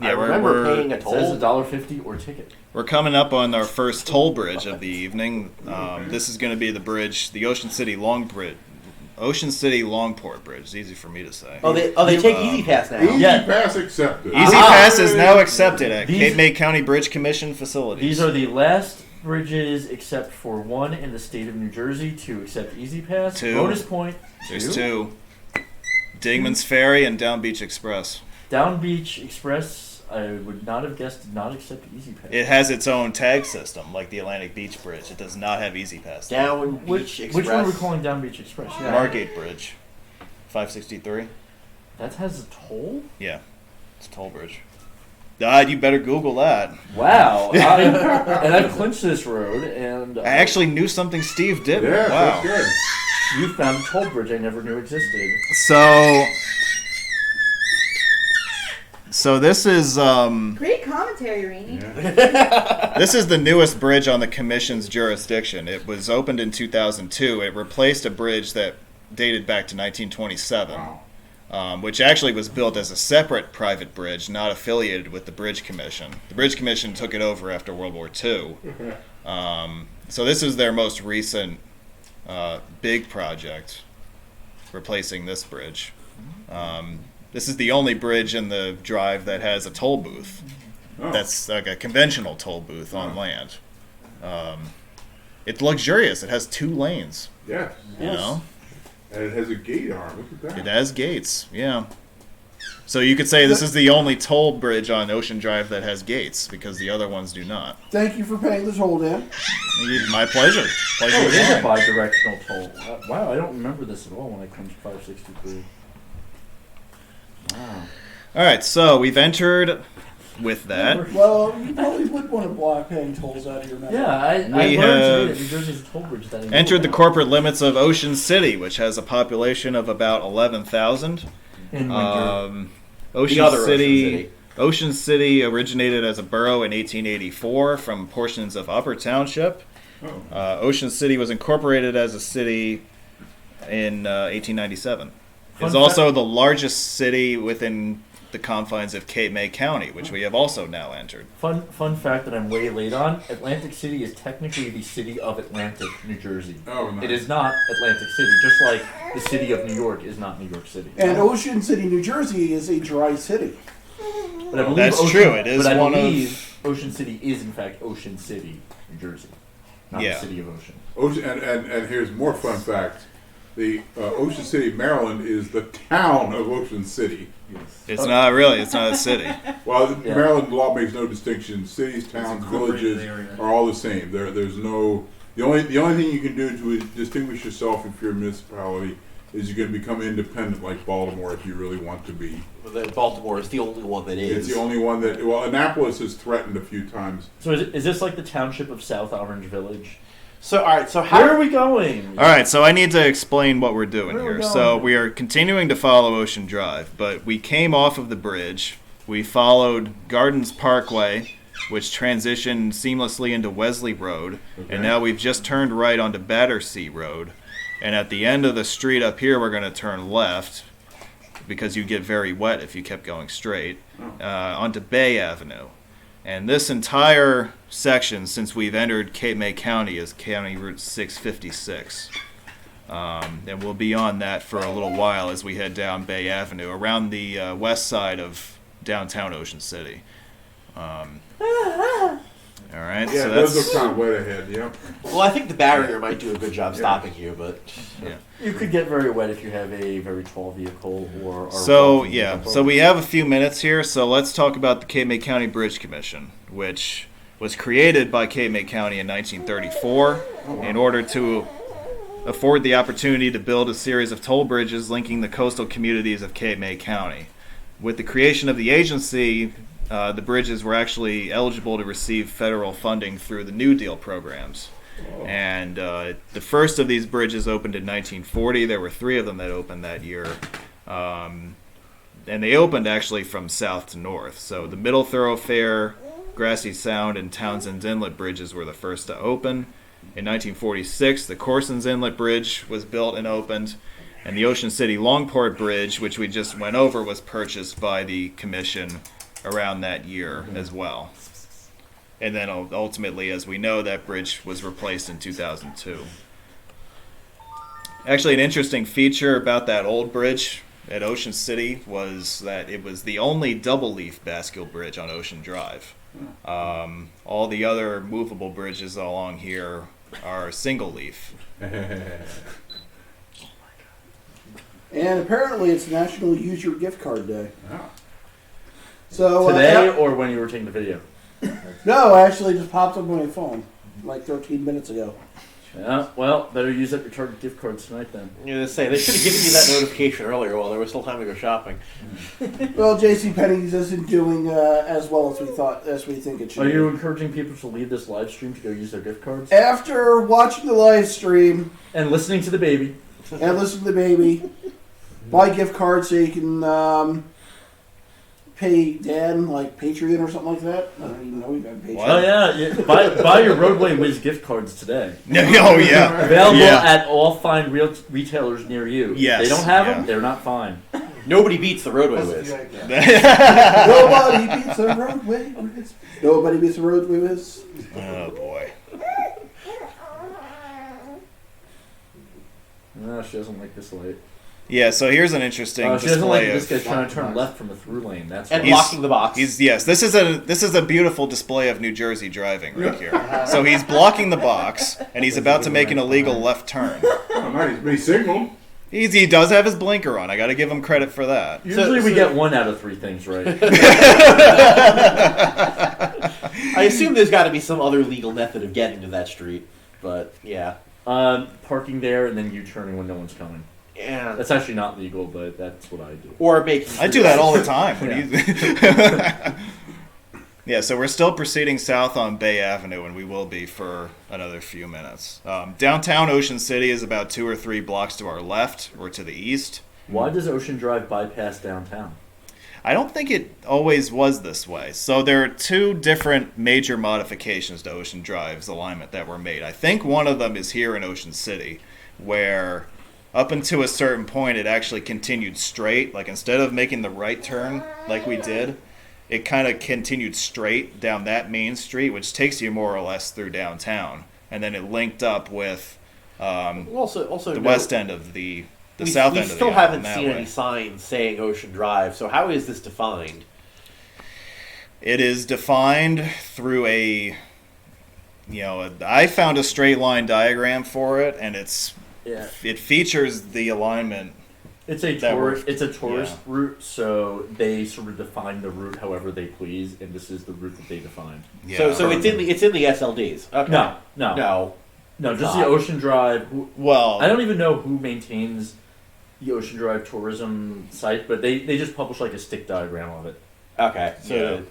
Yeah, remember we're- paying a It says toll. $1.50 or ticket. We're coming up on our first toll bridge of the evening. This is going to be the bridge, the Ocean City Longport Bridge. It's easy for me to say. Oh, they take Easy Pass now. Easy Yeah. Pass accepted. Easy Pass is now accepted at These- Cape May County Bridge Commission facilities. These are the last bridges except for one in the state of New Jersey to accept Easy Pass. Two. Bonus point. There's two. Dingman's Ferry and Down Beach Express. Down Beach Express I would not have guessed did not accept Easy Pass. It has its own tag system, like the Atlantic Beach Bridge. It does not have Easy Pass. Down Beach Express. Which one are we calling Down Beach Express? Yeah. Margate Bridge, 563. That has a toll? Yeah, it's a toll bridge. You better Google that. Wow. And I've clinched this road, and I actually knew something Steve did. Yeah, Wow. that's good. you found a toll bridge I never knew existed. So this is Great commentary, Rainey. this is the newest bridge on the commission's jurisdiction. It was opened in 2002. It replaced a bridge that dated back to 1927. Which actually was built as a separate private bridge, not affiliated with the Bridge Commission. The Bridge Commission took it over after World War II. So this is their most recent big project, replacing this bridge. This is the only bridge in the drive that has a toll booth. Oh. That's like a conventional toll booth on land. It's luxurious. It has 2 lanes. Yes. You know? And it has a gate arm. Look at that. It has gates, yeah. So you could say this is the only toll bridge on Ocean Drive that has gates, because the other ones do not. Thank you for paying the toll, Dan. My pleasure. Pleasure Oh, it of is a mine. bi-directional toll. Wow, I don't remember this at all when I clinched 563. Wow. All right, so we've entered with that. Well, you probably would want to block paying tolls out of your memory. Yeah, I We learned have today that New Jersey's a toll bridge that I didn't know Entered the about. corporate limits of Ocean City, which has a population of about 11,000. In winter. Ocean other City. Ocean City originated as a borough in 1884 from portions of Upper Township. Oh. Ocean City was incorporated as a city in 1897. It's Fun also fact- the largest city within the confines of Cape May County, which we have also now entered. Fun fact that I'm way late on. Atlantic City is technically the city of Atlantic, New Jersey. Oh, nice. It is not Atlantic City, just like the city of New York is not New York City. And Ocean City, New Jersey is a dry city. But I believe That's Ocean, true, it is but I one of- believe Ocean City is in fact Ocean City, New Jersey, not Yeah. the city of Ocean. Ocean, and here's more fun fact. The Ocean City, Maryland is the town of Ocean City. It's not really, it's not a city. Well, the Yeah. Maryland law makes no distinction. Cities, towns, villages are all the same. There's no the only thing you can do to distinguish yourself if you're a municipality is you can become independent, like Baltimore, if you really want to be. Baltimore is the only one that is. It's the only one that Annapolis has threatened a few times. So is this like the township of South Orange Village? So, all right. So Where are how? we going? All right, so I need to explain what we're doing Where are we here. going? So we are continuing to follow Ocean Drive, but we came off of the bridge. We followed Gardens Parkway, which transitioned seamlessly into Wesley Road, Okay. and now we've just turned right onto Battersea Road. And at the end of the street up here, we're going to turn left because you get very wet if you kept going straight onto Bay Avenue. And this entire section, since we've entered Cape May County, is County Route 656. And we'll be on that for a little while as we head down Bay Avenue, around the west side of downtown Ocean City. All right, Yeah, so it does that's look kind of wet ahead. Yeah. Well, I think the barrier might do a good job stopping you, but You could get very wet if you have a very tall vehicle or. so walking yeah. vehicle. So we have a few minutes here. So let's talk about the Cape May County Bridge Commission, which was created by Cape May County in 1934 in order to afford the opportunity to build a series of toll bridges linking the coastal communities of Cape May County. With the creation of the agency, the bridges were actually eligible to receive federal funding through the New Deal programs. And the first of these bridges opened in 1940. There were 3 of them that opened that year. And they opened actually from south to north. So the Middle Thoroughfare, Grassy Sound, and Townsend's Inlet bridges were the first to open. In 1946, the Corson's Inlet Bridge was built and opened. And the Ocean City Longport Bridge, which we just went over, was purchased by the commission around that year as well. And then ultimately, as we know, that bridge was replaced in 2002. Actually, an interesting feature about that old bridge at Ocean City was that it was the only double-leaf bascule bridge on Ocean Drive. All the other movable bridges along here are single-leaf. And apparently it's National Use Your Gift Card Day. Ah. So Today or when you were taking the video? no, actually, just popped up on my phone like 13 minutes ago. Yeah, well, better use up your Target gift cards tonight then. You know, say they should have given you that notification earlier while there was still time to go shopping. Well, J.C. Penney's isn't doing as well as we think it should. Are you encouraging people to leave this live stream to go use their gift cards? After watching the live stream And listening to the baby. and listening to the baby, buy gift cards so you can pay Dan like Patreon or something like that. I don't even know we've got Patreon. What? Oh yeah, buy your Roadway Wiz gift cards today. Oh yeah. Available Yeah. at all fine retailers near you. Yes, They don't have yeah. them, they're not fine. Nobody beats the Roadway Wiz. Nobody beats the roadway. Nobody beats the roadway. Wiz. Oh boy. No, she doesn't like this light. Yeah, so here's an interesting She doesn't like display this of. guy's trying to turn left from the through lane. That's And why. blocking the box. This is a beautiful display of New Jersey driving right here. So he's blocking the box, and he's about to make an illegal left turn. Oh, nice. He signaled. He does have his blinker on. I got to give him credit for that. Usually we get 1 out of 3 things right. I assume there's got to be some other legal method of getting to that street, but yeah. Parking there and then U-turning when no one's coming. Yeah. That's actually not legal, but that's what I do. Or making. I do that all the time. Yeah. Yeah, so we're still proceeding south on Bay Avenue, and we will be for another few minutes. Downtown Ocean City is about 2 or 3 blocks to our left or to the east. Why does Ocean Drive bypass downtown? I don't think it always was this way. So there are 2 different major modifications to Ocean Drive's alignment that were made. I think one of them is here in Ocean City, where up until a certain point it actually continued straight. Like instead of making the right turn like we did, it kind of continued straight down that main street, which takes you more or less through downtown. And then it linked up with Also, the west end of the south end of the We still island haven't that seen way. any signs saying Ocean Drive, so how is this defined? It is defined through I found a straight line diagram for it, and it features the alignment. It's a That tourist. worked. It's a tourist Yeah. route, so they sort of define the route however they please, and this is the route that they defined. Yeah. So it's in the SLDs. Okay. No, just Not. the Ocean Drive. Well, I don't even know who maintains the Ocean Drive tourism site, but they just publish like a stick diagram of it. Okay. So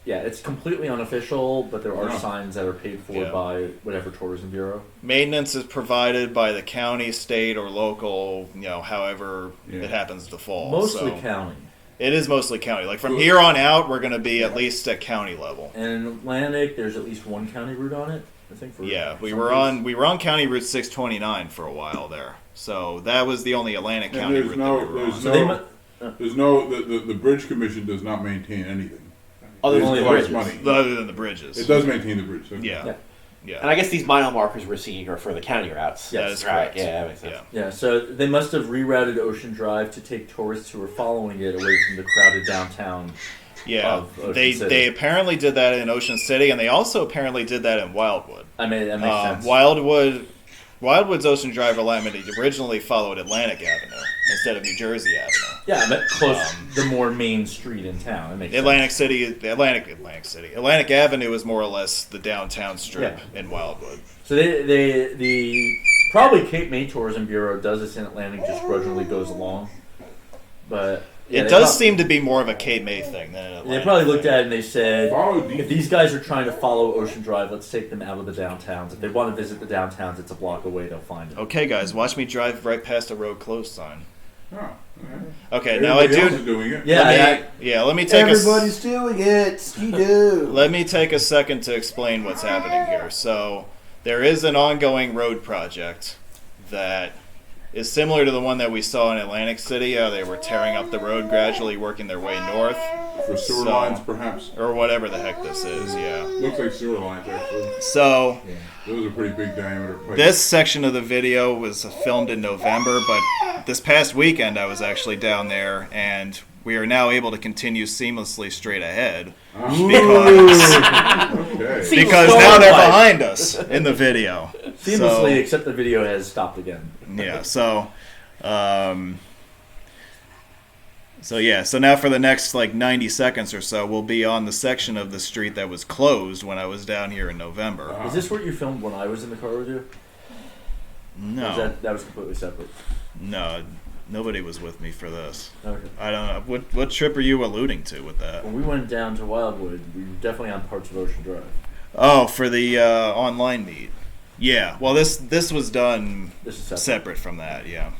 Yeah. It's completely unofficial, but there are Yeah. signs that are paid for Yeah. by whatever tourism bureau. maintenance is provided by the county, state, or local. However Yeah. it happens to fall. Mostly so county. it is mostly county. Like from here on out, we're going to be at least at county level. And in Atlantic, there's at least one county route on it. I think. Yeah, we some were routes. on County Route 629 for a while there. So that was the only Atlantic And County there's route no, that we were there's on. So they no, there's no, the Bridge Commission does not maintain anything. Other It than only just the collects bridges. money. Other than the bridges. It does maintain the bridge. Okay. Yeah. Yeah. Yeah. And I guess these mile markers we're seeing are for the county routes. Yes. That is Right. correct. Yeah, that makes sense. Yeah. Yeah, so they must have rerouted Ocean Drive to take tourists who are following it away from the crowded downtown. Yeah, Of Ocean they City. apparently did that in Ocean City, and they also apparently did that in Wildwood. I mean, that makes sense. Wildwood's Ocean Drive alignment originally followed Atlantic Avenue instead of New Jersey Avenue. Yeah, but close, the more main street in town. That makes Atlantic sense. City. Atlantic Avenue is more or less the downtown strip in Wildwood. So the probably Cape May Tourism Bureau does this in Atlantic, just grudgingly goes along. But yeah, It they does prob- seem to be more of a Cape May thing than an Atlantic They probably looked thing. at it and they said, Follow if deep. these guys are trying to follow Ocean Drive, let's take them out of the downtowns. If they want to visit the downtowns, it's a block away. They'll find it. Okay, guys, watch me drive right past a road closed sign. Oh, okay. Okay, now I Everybody else do. is doing it. Yeah, Let me take Everybody's doing it. You do. Let me take a second to explain what's happening here. So, there is an ongoing road project that is similar to the one that we saw in Atlantic City. They were tearing up the road gradually, working their way north, For sewer So- lines, perhaps. or whatever the heck this is. Yeah. Looks like sewer lines, actually. So, Those are pretty big diameter pipes. this section of the video was filmed in November, but this past weekend I was actually down there, and we are now able to continue seamlessly straight ahead Okay. because now they're behind us in the video. seamlessly, So- except the video has stopped again. Yeah, so So yeah, so now for the next like 90 seconds or so, we'll be on the section of the street that was closed when I was down here in November. Is this what you filmed when I was in the car with you? Or was No, that was completely separate. no, nobody was with me for this. Okay. I don't know. What trip are you alluding to with that? When we went down to Wildwood, we were definitely on parts of Ocean Drive. Oh, for the online meet. Yeah. Well, this was done This is separate. separate from that. Yeah.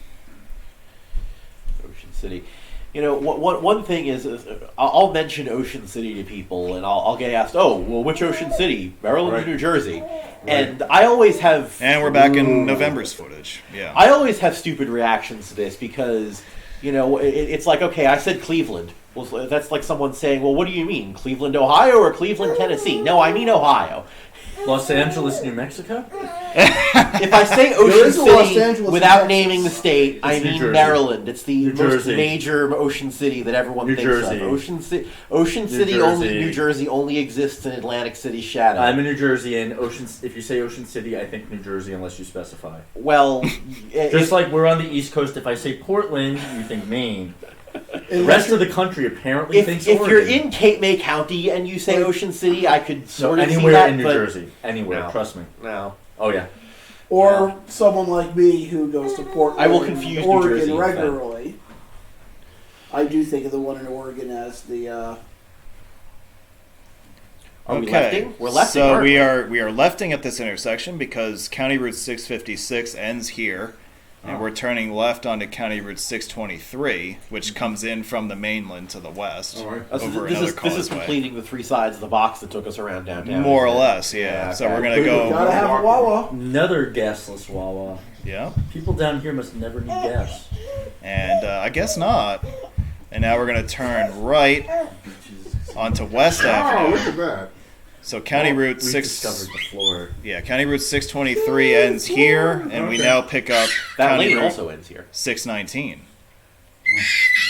Ocean City. You know, one thing is I'll mention Ocean City to people, and I'll get asked, "Oh, well, which Ocean City? Maryland Right. or New Jersey?" And I always have. And we're back in November's footage. Yeah. I always have stupid reactions to this because, you know, it's like, okay, I said Cleveland. Well, that's like someone saying, "Well, what do you mean, Cleveland, Ohio, or Cleveland, Tennessee?" No, I mean Ohio. Los Angeles, New Mexico? If I say There Ocean is a Los City Angeles, without Texas. naming the state, I New mean Jersey. Maryland. It's the New most Jersey. major ocean city that everyone New thinks Jersey. of. Ocean City Jersey. only. New Jersey only exists in Atlantic City's shadow. I'm in New Jersey, and if you say Ocean City, I think New Jersey unless you specify. well, Just like we're on the East Coast, if I say Portland, you think Maine. The Unless rest you're- of the country apparently if thinks you're Oregon. in Cape May County and you say Ocean City, I could So sort of see anywhere that, in New but Jersey. Anywhere, No. trust me. no. Oh, yeah. Or someone like me who goes to Portland, I will confuse New Oregon Jersey with that. regularly. I do think of the one in Oregon as the. Are we lefting? We're lefting. So aren't we are lefting at this intersection because County Route 656 ends here, and we're turning left onto County Route 623, which comes in from the mainland to the west All right. Oh, so over this another is causeway. completing the three sides of the box that took us around downtown. More or isn't it? less, yeah. Yeah, So okay. we're gonna go. Gotta have a Wawa. Another gasless Wawa. Yeah, People down here must never need gas. and I guess not. And now we're gonna turn right onto West Oh, Avenue. look at that. So County Route We 6. discovered the floor. Yeah, County Route 623 ends here, and we Okay. now pick up That County lane Route also ends here. 619.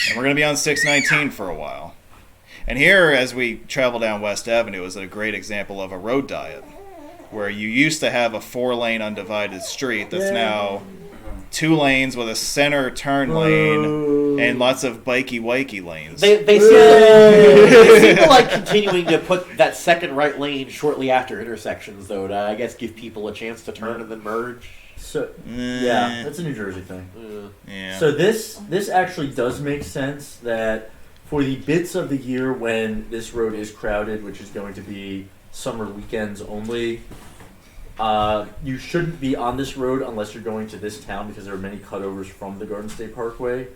And we're going to be on 619 for a while. And here, as we travel down West Avenue, is a great example of a road diet, where you used to have a 4-lane undivided street that's now 2 lanes with a center turn lane and lots of bikey-wikey lanes. They seem to like continuing to put that second right lane shortly after intersections, though, to, I guess, give people a chance to turn and then merge. So, yeah, that's a New Jersey thing. Yeah. So this actually does make sense that for the bits of the year when this road is crowded, which is going to be summer weekends only, you shouldn't be on this road unless you're going to this town because there are many cutovers from the Garden State Parkway.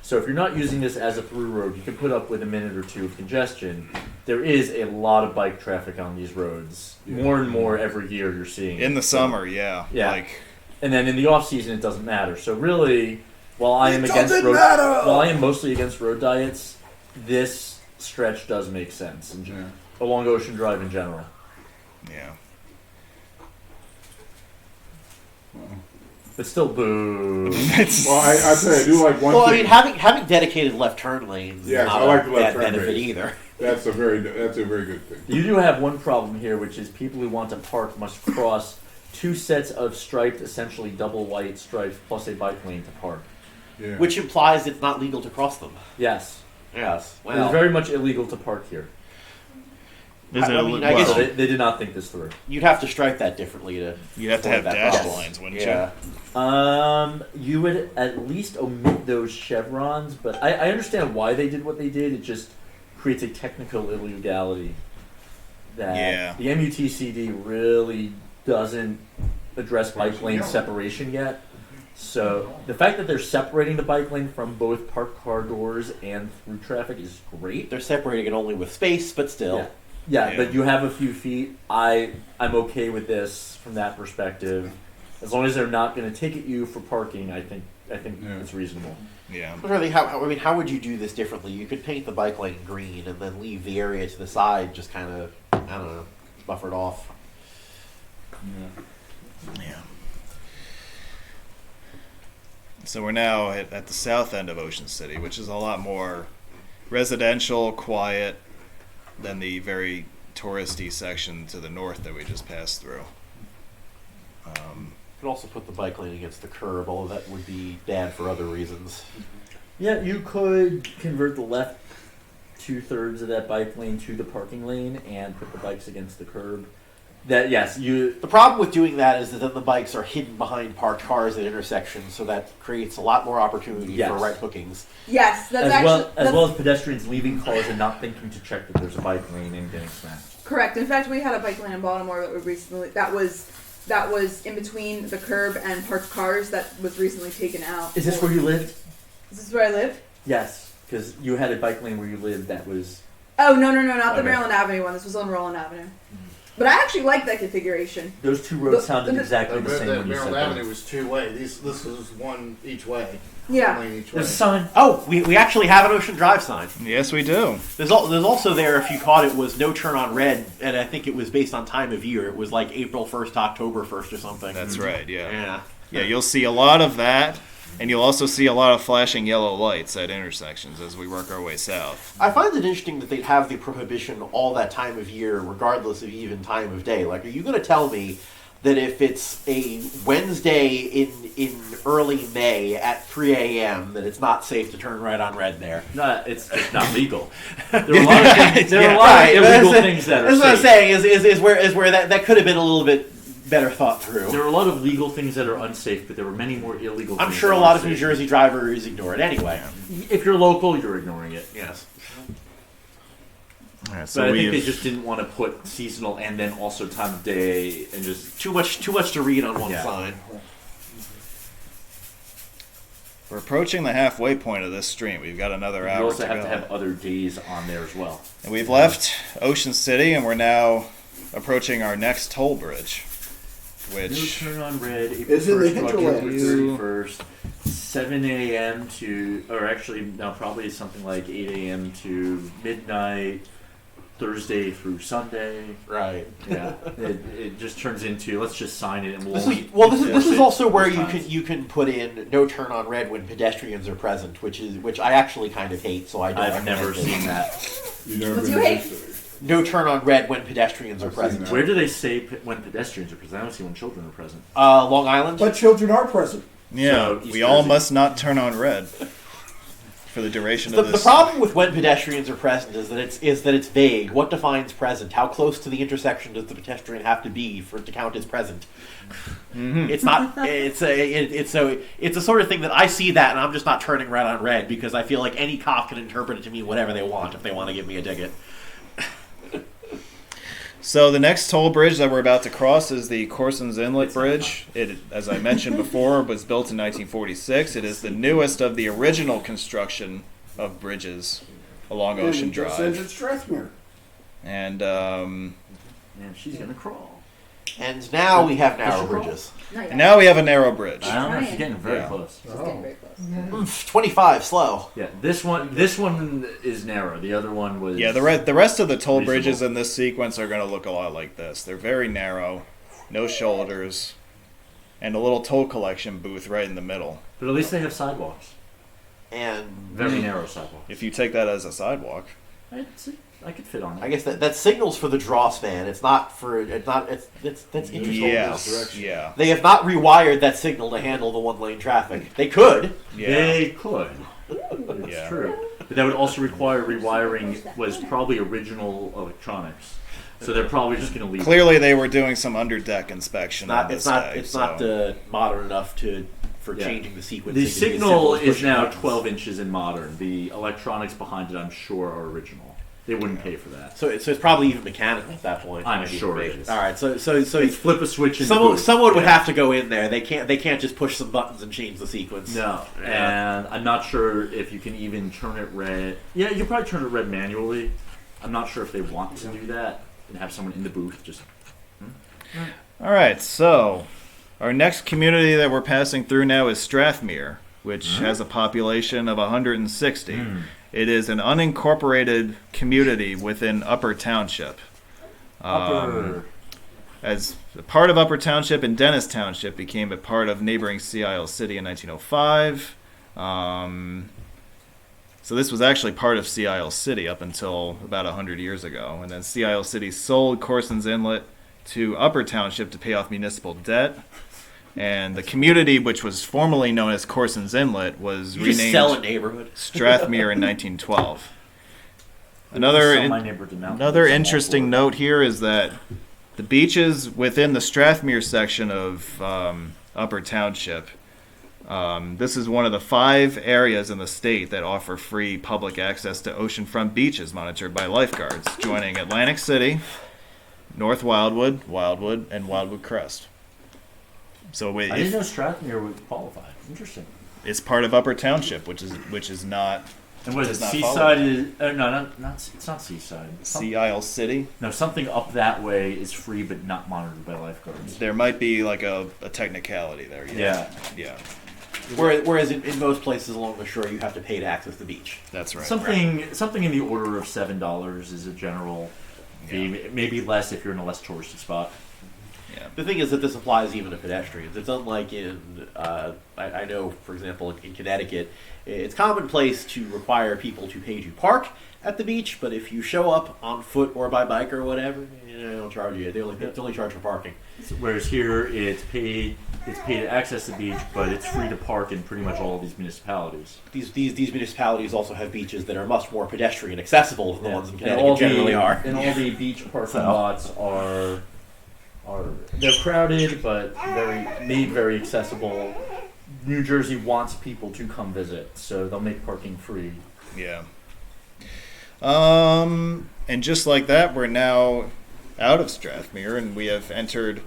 So if you're not using this as a through road, you can put up with a minute or two of congestion. There is a lot of bike traffic on these roads. More and more every year you're seeing. In the So- summer, yeah. Yeah. Like, and then in the off season, it doesn't matter. So really, while I am while I am mostly against road diets, this stretch does make sense along Ocean Drive in general. yeah. But still, boo. Well, I tell you, I do like one Well, I thing. mean, having dedicated left turn lanes is Yes, not I like a the left bad turn benefit lanes. either. That's a very good thing. You do have one problem here, which is people who want to park must cross 2 sets of striped, essentially double white stripes, plus a bike lane to park. Yeah. Which implies it's not legal to cross them. Yes. Yes. It is Well, very much illegal to park here. Is it I a mean, li- I guess So they did not think this through. you'd have to stripe that differently to. You'd have to avoid have that dash problem. lines, wouldn't Yeah. You would at least omit those chevrons, but I understand why they did what they did. It just creates a technical illegality that Yeah. the MUTCD really doesn't address bike lane separation yet. So the fact that they're separating the bike lane from both parked car doors and through traffic is great. They're separating it only with space, but still. Yeah, Yeah. but you have a few feet. I'm okay with this from that perspective. As long as they're not going to ticket you for parking, I think it's reasonable. Yeah. But really, how would you do this differently? You could paint the bike lane green and then leave the area to the side just kind of, I don't know, buffered off. Yeah. So we're now at the south end of Ocean City, which is a lot more residential, quiet than the very touristy section to the north that we just passed through. You could also put the bike lane against the curb, although that would be bad for other reasons. Yeah, you could convert the left 2/3 of that bike lane to the parking lane and put the bikes against the curb. That yes, you. The problem with doing that is that then the bikes are hidden behind parked cars at intersections, so that creates a lot more opportunity Yes. for right hookings. Yes, that's As well as pedestrians leaving cars and not thinking to check that there's a bike lane and getting smashed. correct. In fact, we had a bike lane in Baltimore that was in between the curb and parked cars that was recently taken out. Is this where you lived? Is this where I live? Yes, because you had a bike lane where you lived that was. Oh no, not the Okay. Maryland Avenue one. This was on Roland Avenue. But I actually like that configuration. Those two roads sounded the- exactly the same when you said Maryland them. Avenue was two-way. This was one each way. Yeah. One lane each way. There's a sign. Oh, we actually have an Ocean Drive sign. Yes, we do. There's also there, if you caught it, was no turn on red, and I think it was based on time of year. It was like April 1st, October 1st or something. That's right, yeah. Yeah. Yeah, you'll see a lot of that, and you'll also see a lot of flashing yellow lights at intersections as we work our way south. I find it interesting that they'd have the prohibition all that time of year, regardless of even time of day. Like, are you going to tell me that if it's a Wednesday in early May at 3 a.m. that it's not safe to turn right on red there? No, it's just not legal. There are a lot of things. There are a lot Right. of illegal things that are That's what I'm safe. saying. Is where that could have been a little bit better thought through. There are a lot of legal things that are unsafe, but there were many more illegal. I'm things sure that a are lot of unsafe. New Jersey drivers ignore it anyway. If you're local, you're ignoring it. Yes. All right, But so I think they we've just didn't want to put seasonal and then also time of day and just. Too much to read on one Yeah. sign. we're approaching the halfway point of this stream. We've got another You hour also to have go. to have other days on there as well. And we've left Ocean City, and we're now approaching our next toll bridge, No which turn on red. April Is in the 1st to hinterlands. October 31st. 7 a.m. to, or actually, no, probably something like 8 a.m. to midnight, Thursday through Sunday. Right. Yeah, it just turns into let's just sign it and we'll. This only is enforce it also where times. you can put in no turn on red when pedestrians are present, which I actually kind of hate. So I don't. I've recommend never it. seen that. You never What been do you to hate? this city. No turn on red when pedestrians are I've seen present. that. Where do they say when pedestrians are present? I don't see when children are present. Long Island. But children are present. yeah, So, we East all Jersey. must not turn on red for the duration The of this. problem with when pedestrians are present is that it's vague. What defines present? How close to the intersection does the pedestrian have to be for it to count as present? It's not. It's a sort of thing that I see that and I'm just not turning red on red because I feel like any cop can interpret it to mean whatever they want if they want to give me a ticket. So the next toll bridge that we're about to cross is the Corson's Inlet Bridge. It, as I mentioned before, was built in 1946. It is the newest of the original construction of bridges along Ocean And it just ends Drive. at Strathmere. And Man, she's gonna crawl. And now we have narrow What's your bridges. Not yet. now we have a narrow bridge. I don't know. She's Trying. getting very Yeah. close. She's getting very close. 25 slow. Yeah, this one is narrow. The other one was. Yeah, the rest of the toll Reasonable. bridges in this sequence are going to look a lot like this. They're very narrow, no shoulders, and a little toll collection booth right in the middle. But at least they have sidewalks. And Very narrow sidewalks. If you take that as a sidewalk. I could fit on it. I guess that signals for the draw span. It's not for that's interesting. Yes, yeah. They have not rewired that signal to handle the one-lane traffic. They could. Yeah. They could. It's Yeah. true. But that would also require rewiring was probably original electronics. So they're probably just going to leave. Clearly, they were doing some underdeck inspection. on It's this not. day, It's so- not modern enough for Yeah. changing the sequence. The It can be as signal simple as is pushing now buttons. 12 inches in modern. The electronics behind it, I'm sure, are original. They wouldn't pay for that. So it's probably even mechanical at that point. I'm Maybe sure it big. is. All right. So It's flip a switch and someone would have to go in there. They can't just push some buttons and change the sequence. No, and I'm not sure if you can even turn it red. Yeah, you probably turn it red manually. I'm not sure if they want to do that and have someone in the booth just. All right, so our next community that we're passing through now is Strathmere, which has a population of 160. It is an unincorporated community within Upper Township. As a part of Upper Township and Dennis Township became a part of neighboring Sea Isle City in 1905. So this was actually part of Sea Isle City up until about 100 years ago. And then Sea Isle City sold Corson's Inlet to Upper Township to pay off municipal debt. And the community, which was formerly known as Corson's Inlet, was You just sell a renamed neighborhood. Strathmere in 1912. Sell my neighborhood to Mountain Another View, interesting Longport. note here is that the beaches within the Strathmere section of Upper Township, this is one of the 5 areas in the state that offer free public access to oceanfront beaches monitored by lifeguards, joining Atlantic City, North Wildwood, and Wildwood Crest. So I didn't know Strathmere would qualify. Interesting. it's part of Upper Township, which is not And what is Does it? not Seaside is no, it's not Seaside. Sea Isle City. No, something up that way is free but not monitored by lifeguards. There might be like a technicality there. Yeah. Yeah, Whereas in most places along the shore, you have to pay to access the beach. that's right. Something in the order of $7 is a general fee. Maybe less if you're in a less touristy spot. Yeah. The thing is that this applies even to pedestrians. It's unlike in, I know, for example, in Connecticut, it's commonplace to require people to pay to park at the beach, but if you show up on foot or by bike or whatever, they don't charge you. They only charge for parking. Whereas here, it's paid to access the beach, but it's free to park in pretty much all of these municipalities. These municipalities also have beaches that are much more pedestrian accessible than the ones in And Connecticut generally are. And all the beach parking lots are they're crowded, but made very accessible. New Jersey wants people to come visit, so they'll make parking free. Yeah. And just like that, we're now out of Strathmere, and we have entered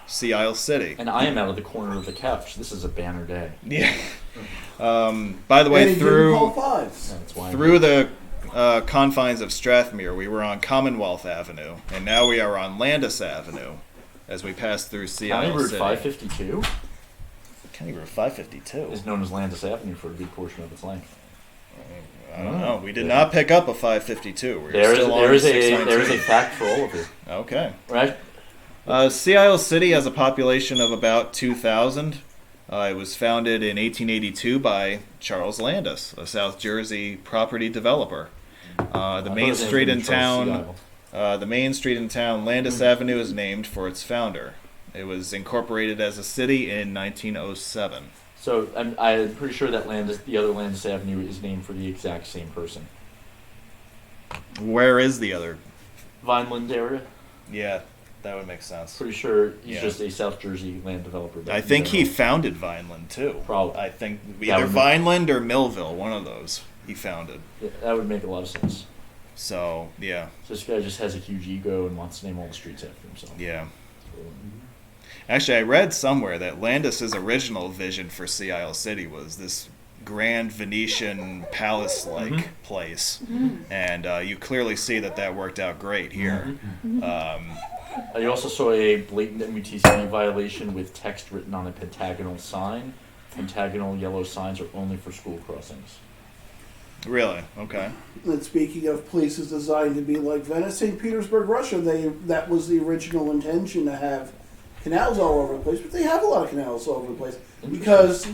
Sea Isle City. And I am out of the corner of the couch. This is a banner day. Yeah. By the way, And he didn't call fives. That's why through the confines of Strathmere, we were on Commonwealth Avenue, and now we are on Landis Avenue as we pass through Sea County Isle Route City. 552 County Route 552. is known as Landis Avenue for a good portion of its length. I don't know. We did not pick up a 552. We're There still on is a 619. fact for all of you, Okay. right? Sea Isle City has a population of about 2,000. It was founded in 1882 by Charles Landis, a South Jersey property developer. The main street in town, Landis Avenue, is named for its founder. It was incorporated as a city in 1907. So I'm pretty sure that the other Landis Avenue is named for the exact same person. Where is the other? Vineland area. Yeah, that would make sense. Pretty sure he's Yeah. just a South Jersey land developer. I think he founded Vineland too. Probably. I think That either would make- Vineland or Millville, one of those, he founded. Yeah, that would make a lot of sense. So yeah, So this guy just has a huge ego and wants to name all the streets after himself. yeah. Actually, I read somewhere that Landis's original vision for Sea Isle City was this grand Venetian palace-like place, and you clearly see that worked out great here. I also saw a blatant MUTCD violation with text written on a pentagonal sign. Pentagonal yellow signs are only for school crossings. Really? Okay. And speaking of places designed to be like Venice, St. Petersburg, Russia, that was the original intention to have canals all over the place, but they have a lot of canals all over the place because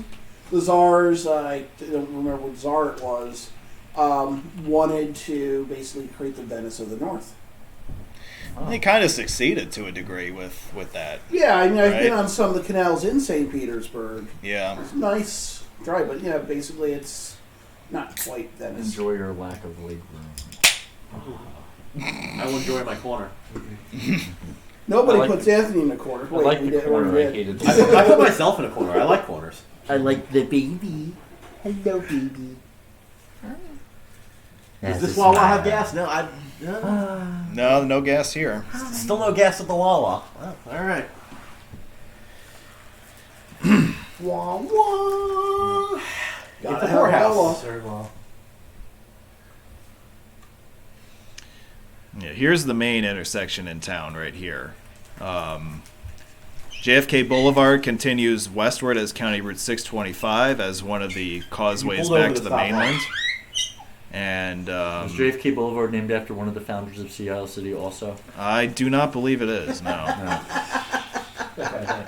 the czars, I don't remember what czar it was, wanted to basically create the Venice of the North. They kind of succeeded to a degree with that. Yeah, I mean, I've been Right. on some of the canals in St. Petersburg. Yeah. It's nice, dry, but yeah, basically it's not quite Venice. Enjoy your lack of leg room. I will enjoy my corner. Nobody I like puts Anthony in the corner. I like we the did- corner. we I did. hated I put myself in a corner. I like corners. I like the baby. Hello, baby. Does this Wawa have gas? No, No gas here. still no gas at the Wawa. Well, all right. Wah, wah. Get Gotta the have whorehouse. Wawa. Sir, well, Yeah, here's the main intersection in town right here. JFK Boulevard continues westward as County Route 625 as one of the causeways pulled over back the to the stop mainland. And Was JFK Boulevard named after one of the founders of Sea Isle City also? I do not believe it is, no. No.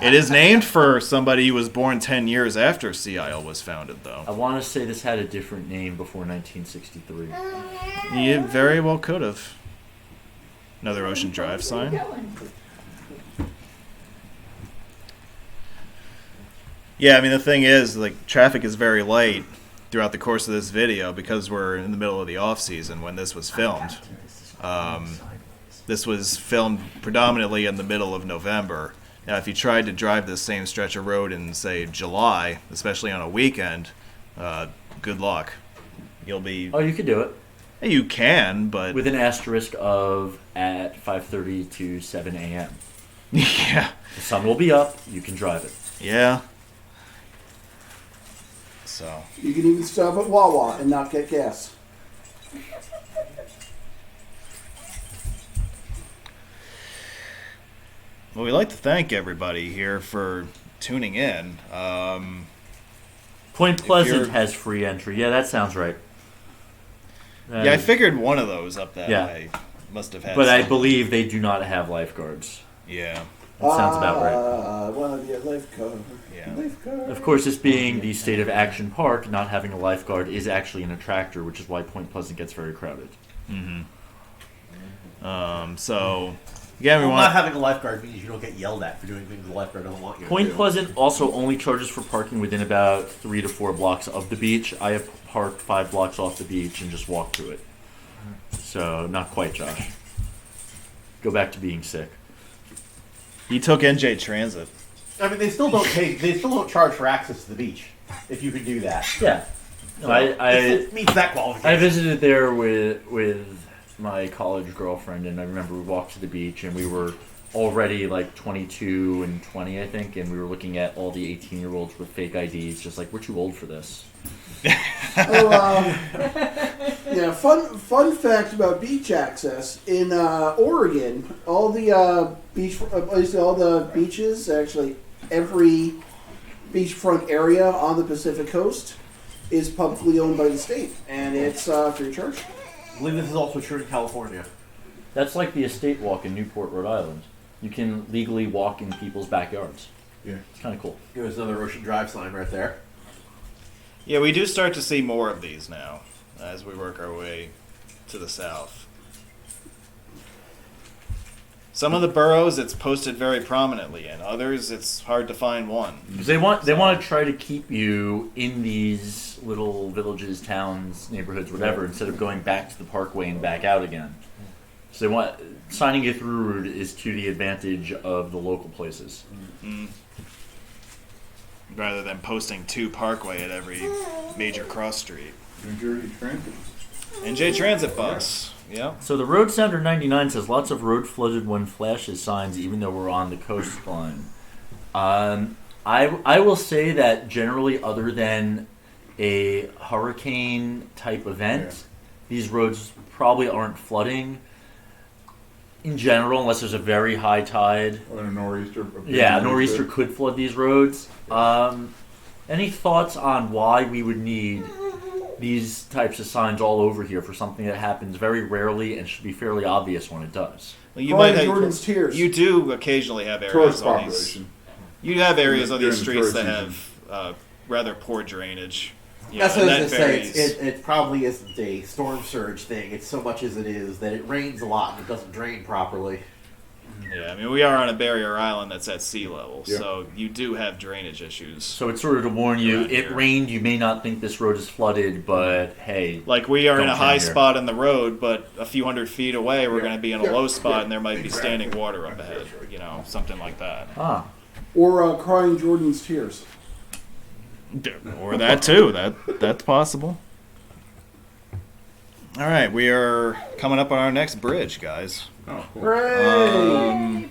It is named for somebody who was born 10 years after Sea Isle was founded, I though. want to say this had a different name before 1963. You very well could have. Another Ocean Drive sign. Yeah, I mean, the thing is, like, traffic is very light throughout the course of this video because we're in the middle of the off-season when this was filmed. This was filmed predominantly in the middle of November. Now, if you tried to drive this same stretch of road in, say, July, especially on a weekend, good luck. You'll be... Oh, you could do it. You can, but... With an asterisk of at 5:30 to 7 a.m. Yeah. The sun will be up. You can drive it. Yeah. So... You can even stop at Wawa and not get gas. Well, we'd like to thank everybody here for tuning in. Point Pleasant you're- has free entry. Yeah, that sounds right. Yeah, I figured one of those up that Yeah. way must have had But I something. believe they do not have lifeguards. Yeah, That sounds about right. I want to be a lifeguard. yeah. Lifeguard. Of course, this being the state of Action Park, not having a lifeguard is actually an attractor, which is why Point Pleasant gets very crowded. So, again, we Well, not want... having a lifeguard means you don't get yelled at for doing things the lifeguard doesn't want you to Point do. Pleasant also only charges for parking within about 3 to 4 blocks of the beach. I have parked 5 blocks off the beach and just walked to it. So, not quite, Josh. Go back to being sick. He took NJ Transit. I mean, they still don't charge for access to the beach if you can do that. Yeah. No, It meets that qualification. I visited there with my college girlfriend, and I remember we walked to the beach, and we were already like 22 and 20, I think, and we were looking at all the 18-year-olds with fake IDs, just like, we're too old for this. Yeah, fun fact about beach access in Oregon. All the all the beaches, actually every beachfront area on the Pacific Coast is publicly owned by the state, and it's free of charge. I believe this is also true in California. That's like the estate walk in Newport, Rhode Island. You can legally walk in people's backyards. Yeah. It's kind of cool. There's another Ocean Drive sign right there. Yeah, we do start to see more of these now as we work our way to the south. Some of the boroughs it's posted very prominently in. Others it's hard to find one. They want to try to keep you in these little villages, towns, neighborhoods, whatever, instead of going back to the parkway and back out again. So they want signing a through route is to the advantage of the local places. Rather than posting 2 Parkway at every major cross street. New Jersey Transit. NJ Transit bus. Yeah. So the Road Sounder 99 says lots of road flooded when flashes signs, even though we're on the coastline. I will say that generally, other than a hurricane type event, these roads probably aren't flooding. In general, unless there's a very high tide. Or a nor'easter. Yeah, a nor'easter could flood these roads. Any thoughts on why we would need these types of signs all over here for something that happens very rarely and should be fairly obvious when it does? Well, you Brian might have, Jordan's Tears. You do occasionally have areas Tourist on these. population. You have areas on these During the streets that tourist have rather poor drainage. You That's know, what I and was that going to say. varies. It probably isn't a storm surge thing. It's so much as it is that it rains a lot and it doesn't drain properly. Yeah, I mean, we are on a barrier island that's at sea level, Yeah. so you do have drainage issues. So it's sort of to warn you, Around it here. rained, you may not think this road is flooded, but hey. Like, we are in Don't a high turn here. spot in the road, but a few hundred feet away, we're going to be in a Yeah. low spot, Yeah. and there might be standing water up ahead, you know, something like that. Ah. Or crying Jordan's tears. Or that, too. That's possible. All right, we are coming up on our next bridge, guys. Oh, cool. Hooray!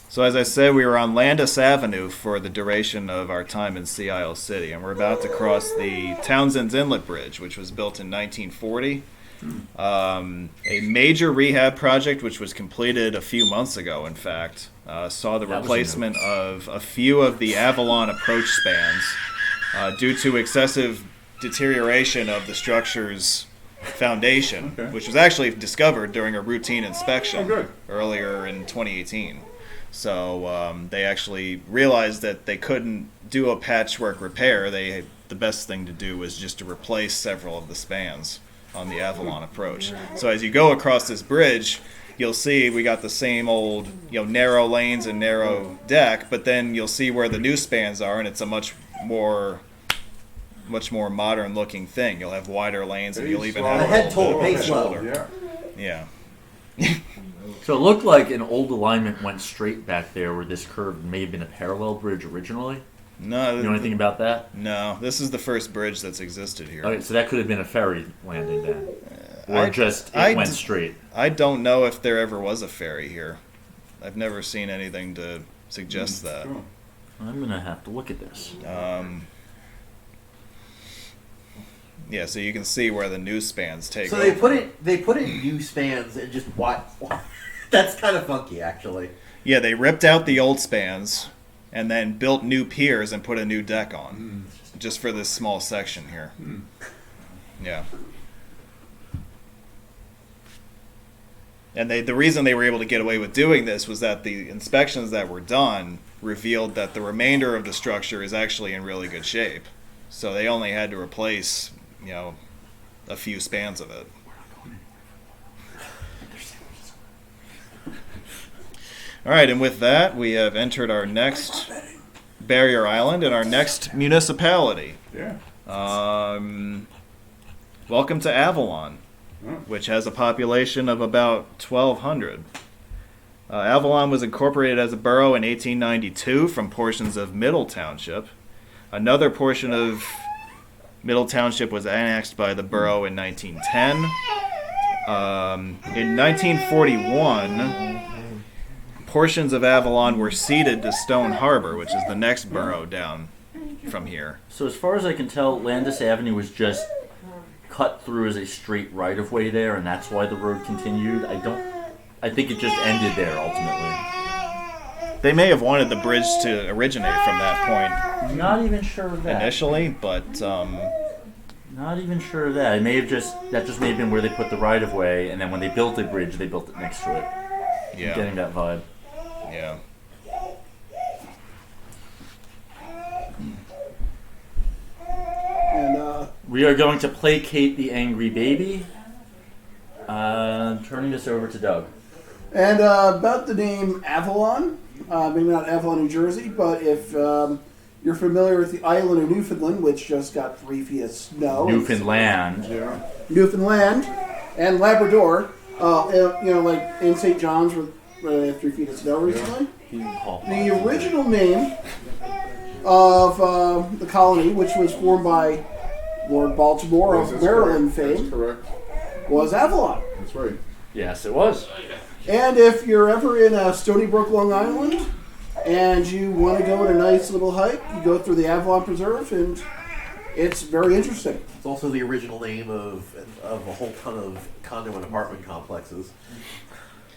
So as I said, we were on Landis Avenue for the duration of our time in Sea Isle City, and we're about to cross the Townsend's Inlet Bridge, which was built in 1940. A major rehab project, which was completed a few months ago, in fact, saw the That was replacement of a few of the Avalon approach spans due to excessive deterioration of the structure's foundation, Okay. which was actually discovered during a routine inspection Oh, good. earlier in 2018. So they actually realized that they couldn't do a patchwork repair. The best thing to do was just to replace several of the spans on the Avalon approach. So as you go across this bridge, you'll see we got the same old, narrow lanes and narrow deck, but then you'll see where the new spans are, and it's a much more modern looking thing. You'll have wider lanes, and you'll even have The head told a pace level. shoulder. Yeah. Yeah. So it looked like an old alignment went straight back there where this curve may have been a parallel bridge originally. No, You know anything about that? no. This is the first bridge that's existed here. Okay, so that could have been a ferry landing then. Or I- just it I went d- straight. I don't know if there ever was a ferry here. I've never seen anything to suggest that. Cool. I'm going to have to look at this. Yeah, so you can see where the new spans take So over. they put in new spans and just what? That's kind of funky, actually. Yeah, they ripped out the old spans and then built new piers and put a new deck on, just for this small section here. Yeah. And the reason they were able to get away with doing this was that the inspections that were done revealed that the remainder of the structure is actually in really good shape. So they only had to replace, a few spans of it. All right, and with that, we have entered our next barrier island and our next municipality. Yeah. Welcome to Avalon, which has a population of about 1,200. Avalon was incorporated as a borough in 1892 from portions of Middle Township. Another portion of Middle Township was annexed by the borough in 1910. In 1941, portions of Avalon were ceded to Stone Harbor, which is the next borough down from here. So as far as I can tell, Landis Avenue was just cut through as a straight right-of-way there, and that's why the road continued. I think it just ended there ultimately. They may have wanted the bridge to originate from that point Not even sure of that. initially, but Not even sure of that. It may have that just may have been where they put the right-of-way, and then when they built the bridge, they built it next to it. I'm yeah, getting that vibe. yeah. And We are going to placate the angry baby. Turning this over to Doug. about the name Avalon, maybe not Avalon, New Jersey, but if you're familiar with the island of Newfoundland, which just got 3 feet of snow. Newfoundland. Yeah. Newfoundland and Labrador, like in St. John's where they have 3 feet of snow recently. The original name of the colony, which was formed by Lord Baltimore Yes, of that's Maryland correct. fame, That's correct. was Avalon. That's right. Yes, it was. And if you're ever in Stony Brook, Long Island, and you want to go on a nice little hike, you go through the Avalon Preserve, and it's very interesting. It's also the original name of a whole ton of condo and apartment complexes.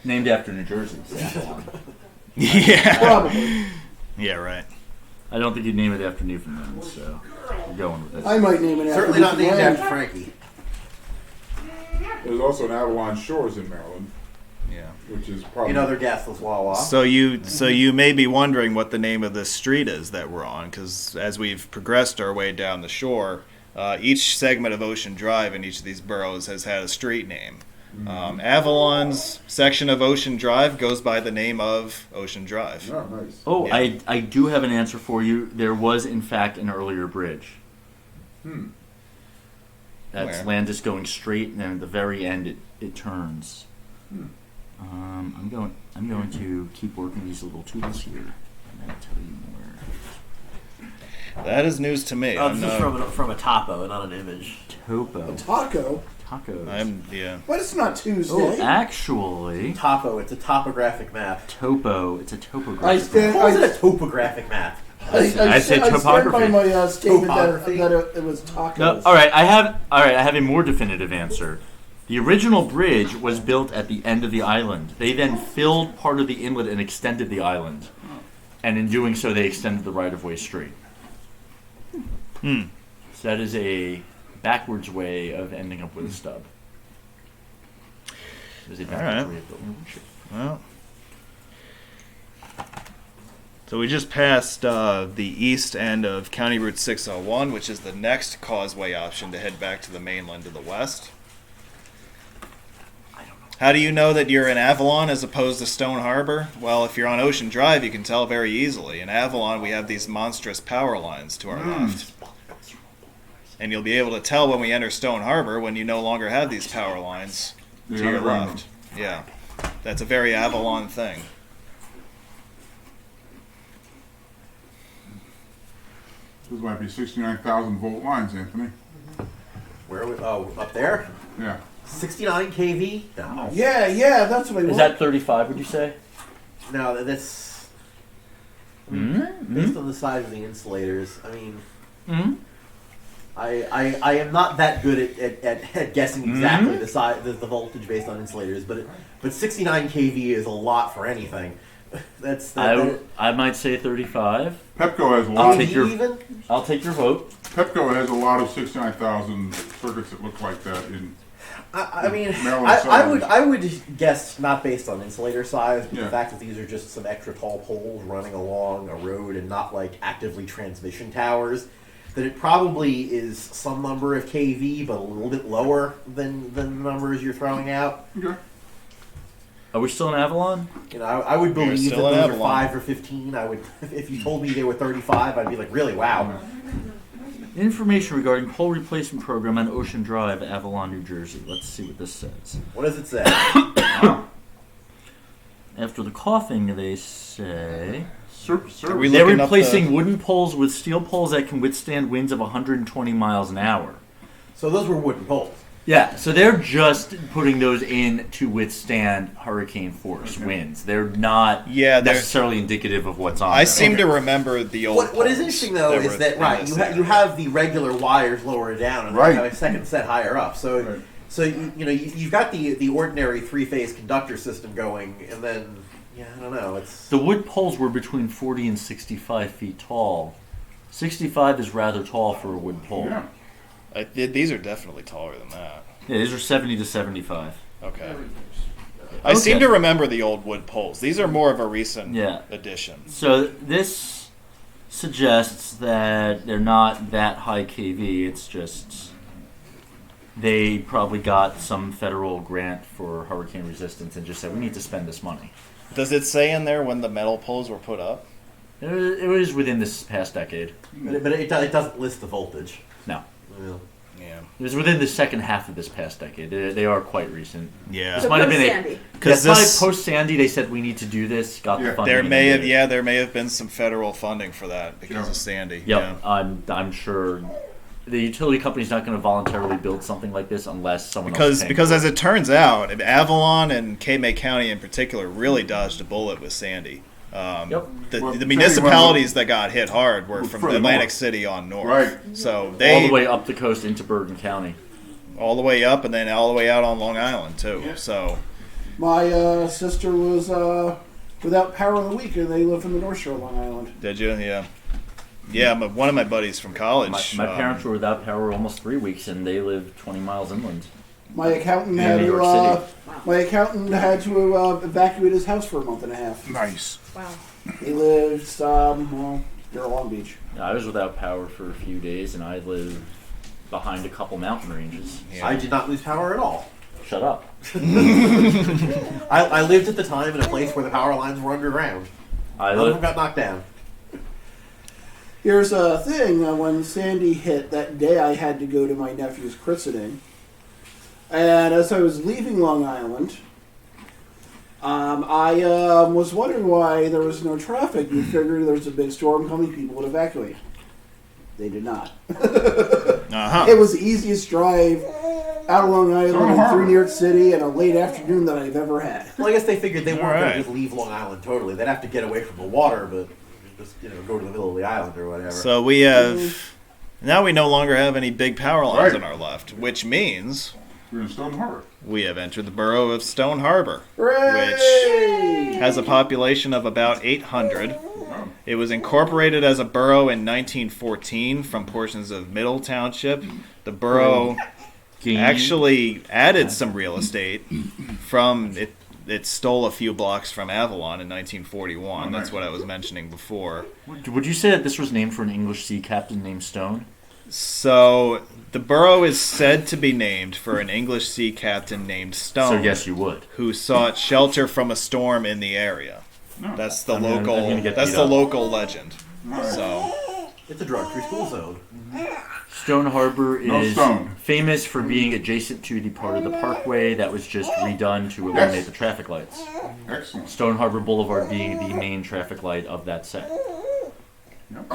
Named after New Jersey. Avalon. Yeah. Probably. Yeah, right. I don't think you'd name it after Newfoundland, so we're going with this. I might name it after Certainly not named Newfoundland. after Frankie. There's also an Avalon Shores in Maryland, Yeah. which is probably Another gasless Wawa. So you may be wondering what the name of this street is that we're on, because as we've progressed our way down the shore, each segment of Ocean Drive in each of these boroughs has had a street name. Avalon's section of Ocean Drive goes by the name of Ocean Drive. Oh, nice. Oh, Yeah. I do have an answer for you. There was, in fact, an earlier bridge. That's Where? Landis going straight, and then at the very end, it turns. I'm going to keep working these little tools here, and I'll tell you more. That is news to me. Oh, this is from a topo, not an image. Topo. Taco? Tacos. Yeah. But it's not Tuesday. Oh, actually, Topo, it's a topographic map. topo. It's a I topographic. stand, How is I, it a topographic map? I said I stand by topography. my statement Topography? that it was tacos. No, all right. I have a more definitive answer. The original bridge was built at the end of the island. They then filled part of the inlet and extended the island, and in doing so, they extended the right-of-way straight. So that is a backwards way of ending up with a stub. It is a backwards right. way of building a bridge. Well. So we just passed the east end of County Route 601, which is the next causeway option to head back to the mainland to the west. How do you know that you're in Avalon as opposed to Stone Harbor? Well, if you're on Ocean Drive, you can tell very easily. In Avalon, we have these monstrous power lines to our left. And you'll be able to tell when we enter Stone Harbor when you no longer have these power lines to your left. Yeah. That's a very Avalon thing. Those might be 69,000 volt lines, Anthony. Where are we? Oh, up there? Yeah. 69 kV? No. Yeah, that's what I want. Is that 35? Would you say? No, that's. I mean, based on the size of the insulators, I mean, I am not that good at guessing exactly the size, the voltage based on insulators, but 69 kV is a lot for anything. I might say 35. Pepco has a I'll lot. take your even? I'll take your vote. Pepco has a lot of 69,000 circuits that look like that in. I mean, Maryland I would guess not based on insulator size, but Yeah. the fact that these are just some extra tall poles running along a road and not like actively transmission towers, that it probably is some number of kV, but a little bit lower than the numbers you're throwing out. Okay. Are we still in Avalon? You know, I would We're believe that still in those are Avalon. 5 or 15. I would, if you told me they were 35, I'd be like, really, wow. Information regarding pole replacement program on Ocean Drive, Avalon, New Jersey. Let's see what this says. What does it say? After the coughing, they say Are we they're looking up replacing the- wooden poles with steel poles that can withstand winds of 120 miles an hour. So those were wooden poles. Yeah, so they're just putting those in to withstand hurricane force winds. They're not Yeah, they're- necessarily indicative of what's on I there. seem to remember the old. What is poles interesting though that is were that in right, this you area. have the regular wires lower down, and Right. then you have a second set higher up. So Right. so you've got the ordinary 3-phase conductor system going, and then I don't know. It's The wood poles were between 40 and 65 feet tall. 65 is rather tall for a wood pole. Yeah. These are definitely taller than that. Yeah, these are 70 to 75. Okay. I seem to remember the old wood poles. These are more of a recent Yeah. addition. So this suggests that they're not that high kV. It's just they probably got some federal grant for hurricane resistance and just said, we need to spend this money. Does it say in there when the metal poles were put up? It was within this past decade. but it doesn't list the voltage. No. Well, Yeah. It was within the second half of this past decade. They are quite recent. Yeah. So might have been a- Sandy. Because Probably this, post Sandy, they said we need to do this. Got Yeah. the funding. there and may they have, did it. yeah, there may have been some federal funding for that because Yeah. of Sandy. Yep. I'm sure the utility company's not going to voluntarily build something like this unless someone else is paying Because for as it turns out, Avalon and K-May County in particular really dodged a bullet with Sandy. Yep. The municipalities that got hit hard were from further Atlantic north. City on north. Right. So it. they All the way up the coast into Bergen County. all the way up and then all the way out on Long Island too. So My sister was without power in the week, and they live in the North Shore of Long Island. did you? Yeah. Yeah, one of my buddies from college. My parents were without power almost 3 weeks, and they live 20 miles inland. My accountant In had New to. York City. My accountant had to evacuate his house for a month and a half. Nice. Wow. He lives near Long Beach. I was without power for a few days, and I live behind a couple mountain ranges. Yeah. I did not lose power at all. Shut up. I lived at the time in a place where the power lines were underground. I None of them live. got knocked down. Here's a thing. When Sandy hit that day, I had to go to my nephew's christening. And as I was leaving Long Island, I was wondering why there was no traffic. You figured there was a big storm coming, people would evacuate. They did not. Uh-huh. It was the easiest drive out of Long Island and through New York City in a late afternoon that I've ever had. Well, I guess they figured they weren't going Alright. to just leave Long Island totally. They'd have to get away from the water, but just go to the middle of the island or whatever. So we have now we no longer have any big power lines Right. on our left, which means We're in Stone Harbor. we have entered the borough of Stone Harbor, Hooray! which has a population of about 800. Wow. It was incorporated as a borough in 1914 from portions of Middle Township. The borough actually added some real estate from it. It stole a few blocks from Avalon in 1941. Oh, That's nice. what I was mentioning before. Would you say that this was named for an English sea captain named Stone? So the borough is said to be named for an English sea captain named Stone. So yes, you would. Who sought shelter from a storm in the area. No. That's the I'm gonna local. get That's beat the up. local legend. All right. So It's a drug-free school zone. Stone Harbor No is stone. famous for being adjacent to the part of the parkway that was just redone to eliminate Yes. the traffic lights. Excellent. Stone Harbor Boulevard being the main traffic light of that set. Yep.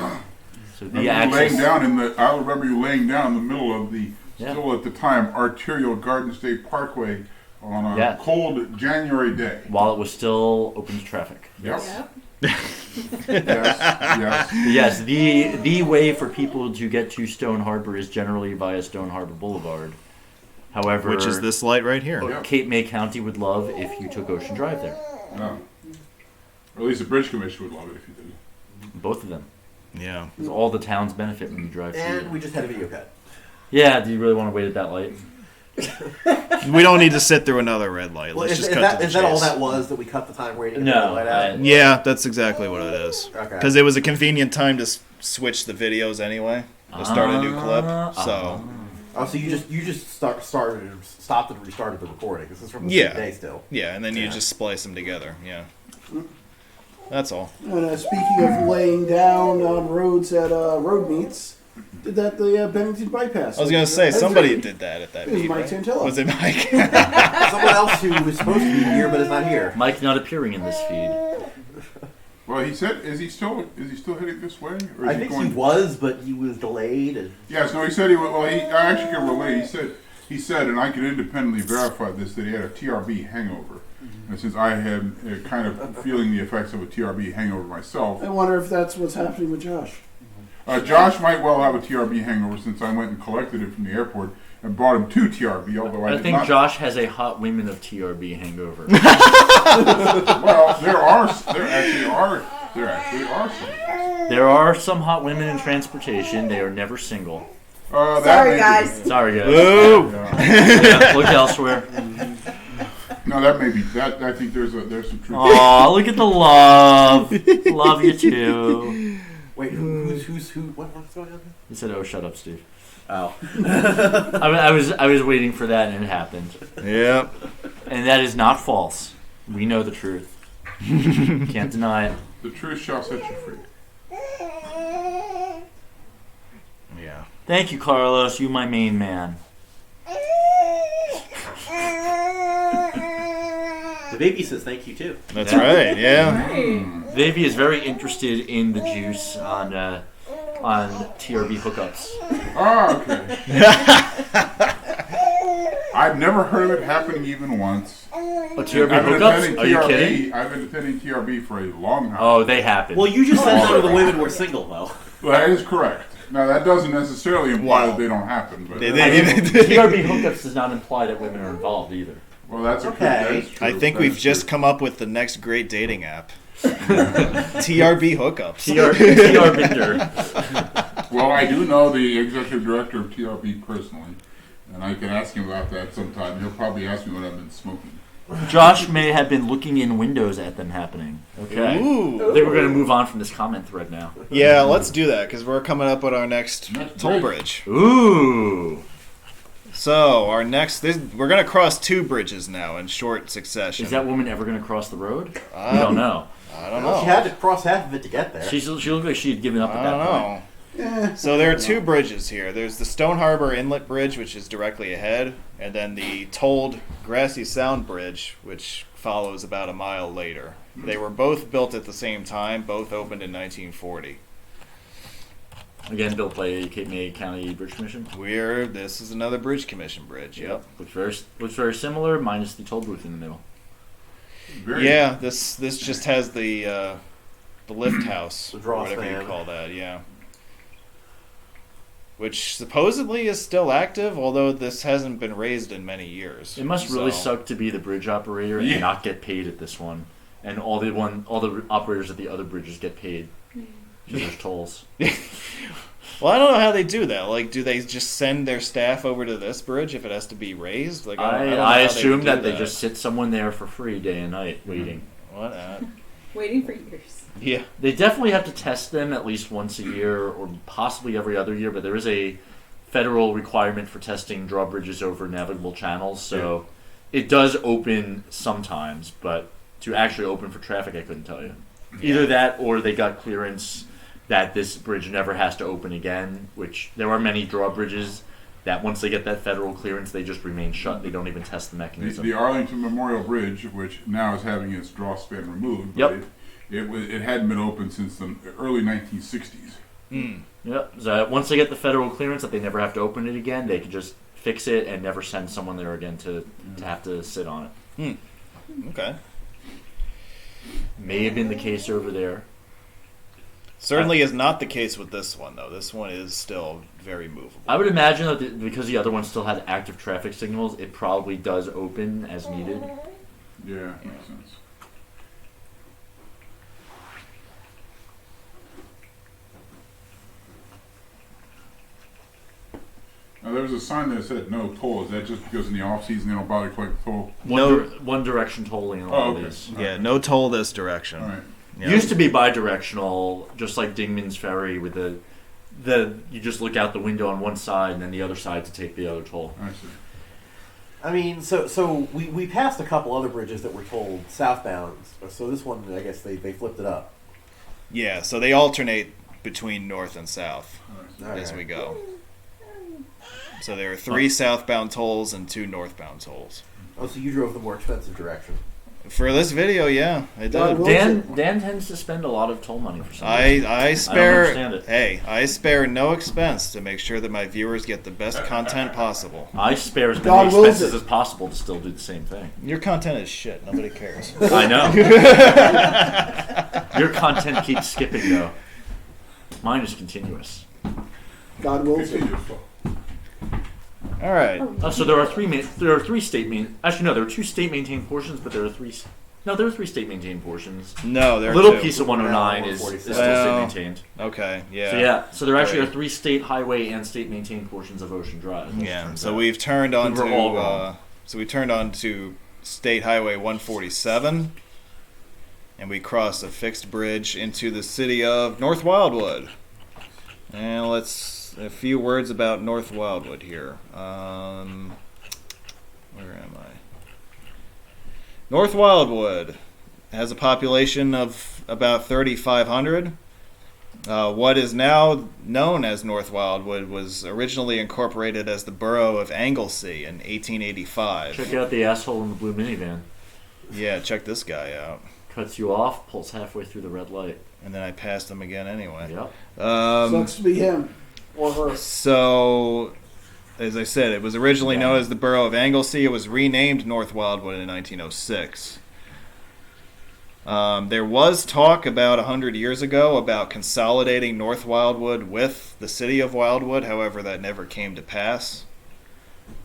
So Remember the you access. laying down in the. I remember you laying down in the middle of the Yeah. still at the time arterial Garden State Parkway on a Yeah. cold January day. While it was still open to traffic. Yep. Yep. Yes. Yes, the way for people to get to Stone Harbor is generally via Stone Harbor Boulevard. However, which is this light right here? Yep. Cape May County would love if you took Ocean Drive there. No. Or at least the Bridge Commission would love it if you did. Both of them. Yeah. Because all the towns benefit when you drive through. And we just had a video cut. Yeah, do you really want to wait at that light? We don't need to sit through another red light. Well, Let's is, just is cut that, to the is that all chase. that was that we cut the time waiting? No, Yeah, that's exactly what it is. Okay. Because it was a convenient time to switch the videos anyway. To start a new clip. So Oh, so you just stopped and restarted the recording. This is from the Yeah. same day still. yeah, and then you just splice them together. Yeah. That's all. And speaking of laying down on roads at road meets, did that the Bennington bypass? I was gonna say somebody did that at that It was meet. Mike Right? Santilla. Was it Mike? Someone else who was supposed to be here but is not here. Mike not appearing in this feed. Well, he said, is he still heading this way? Or is I think going? he was, but he was delayed. And Yes, no, he said he was. Well, I actually can relate. He said, and I can independently verify this, that he had a TRB hangover. And since I had kind of feeling the effects of a TRB hangover myself, I wonder if that's what's happening with Josh. Josh might well have a TRB hangover since I went and collected it from the airport and brought him to TRB, although I I did think not. Josh has a hot women of TRB hangover. Well, there actually are some. There are some hot women in transportation. They are never single. That Sorry, may be- guys. Sorry, guys. Boo! Yeah, look elsewhere. No, that may be that. I think there's some truth. Aw, look at the love. Love you too. wait, who? What's going on? He said, "Oh, shut up, Steve." Oh, I was waiting for that, and it happened. Yep. And that is not false. We know the truth. Can't deny it. The truth shall set you free. Yeah. Thank you, Carlos. You my main man. The baby says thank you too. That's right. Yeah. Davey is very interested in the juice on TRB hookups. Oh, okay. I've never heard of it happening even once. Oh, TRB I've been hookups? attending Are you TRB. kidding? I've been attending TRB for a long time. Oh, they happen. Well, you just said none of the women were single though. Well, that is correct. Now, that doesn't necessarily imply that they don't happen, but TRB hookups does not imply that women are involved either. well, that's Okay. that is true. I think That we've is just true. come up with the next great dating app. TRB hookups. TR Binder. Well, I do know the executive director of TRB personally, and I can ask him about that sometime. He'll probably ask me what I've been smoking. Josh may have been looking in windows at them happening. Okay. I Ooh. think we're going to move on from this comment thread now. Yeah, let's do that because we're coming up with our next Next toll bridge. bridge. Ooh. So our next, we're gonna cross two bridges now in short succession. Is that woman ever going to cross the road? We don't know. I don't Well, she know. had to cross half of it to get there. She looked like she had given up at I that don't point. know. So there are two bridges here. There's the Stone Harbor Inlet Bridge, which is directly ahead, and then the tolled Grassy Sound Bridge, which follows about a mile later. They were both built at the same time, both opened in 1940. Again, built by Cape May County Bridge Commission. This is another Bridge Commission bridge, yep. Looks very similar, minus the toll booth in the middle. Very Yeah, this just has the lift house, The or draw whatever you stand. call that, yeah. Which supposedly is still active, although this hasn't been raised in many years. It must really So- suck to be the bridge operator and Yeah. not get paid at this one, and all the operators at the other bridges get paid because there's tolls. Well, I don't know how they do that. Like, do they just send their staff over to this bridge if it has to be raised? Like, I don't know I how assume would that do they just sit someone there for free day and night waiting. What? Waiting for years. Yeah. They definitely have to test them at least once a year or possibly every other year, but there is a federal requirement for testing drawbridges over navigable channels, so it does open sometimes, but to actually open for traffic, I couldn't tell you. Either that or they got clearance that this bridge never has to open again, which there are many drawbridges that once they get that federal clearance, they just remain shut. They don't even test the mechanism. The Arlington Memorial Bridge, which now is having its drawspan removed, Yep. but it hadn't been open since the early 1960s. Yep. So once they get the federal clearance that they never have to open it again, they can just fix it and never send someone there again to have to sit on it. Okay. May have been the case over there. Certainly is not the case with this one, though. This one is still very movable. I would imagine that because the other one still had active traffic signals, it probably does open as needed. Yeah, makes sense. Now, there was a sign that said no toll. Is that just because in the off season they don't bother to collect the toll? One direction tolling in all of these. Yeah, no toll this direction. All right. Yeah. Used to be bi-directional, just like Dingman's Ferry, with the you just look out the window on one side and then the other side to take the other toll. I see. I mean, so we passed a couple other bridges that were told southbound. So this one, I guess they flipped it up. Yeah, so they alternate between north and south All as right. we go. So there are 3 southbound tolls and 2 northbound tolls. Oh, so you drove the more expensive direction. For this video, yeah, I God did. wills Dan tends to spend a lot of toll money for some reason. I spare. understand it. Hey, I spare no expense to make sure that my viewers get the best content possible. I spare as many God wills expenses it. as possible to still do the same thing. Your content is shit. Nobody cares. I know. Your content keeps skipping though. Mine is continuous. God wills it. Continue. All right. So there are three state main. Actually, no, there are 2 state maintained portions, but there are 3. No, there are 3 state maintained portions. No, A there are little 2. piece of 109 is still state Well, maintained. Okay. Yeah. So yeah, so there actually Right. are 3 state highway and state maintained portions of Ocean Drive. Yeah. So we've turned on We were all wrong. to State Highway 147, and we crossed a fixed bridge into the city of North Wildwood. And a few words about North Wildwood here. Where am I? North Wildwood has a population of about 3,500. What is now known as North Wildwood was originally incorporated as the borough of Anglesey in 1885. Check out the asshole in the blue minivan. Yeah, check this guy out. Cuts you off, pulls halfway through the red light. And then I passed him again anyway. Yep. Sucks to be him or her. So, as I said, it was originally known as the borough of Anglesey. It was renamed North Wildwood in 1906. There was talk about 100 years ago about consolidating North Wildwood with the city of Wildwood. However, that never came to pass.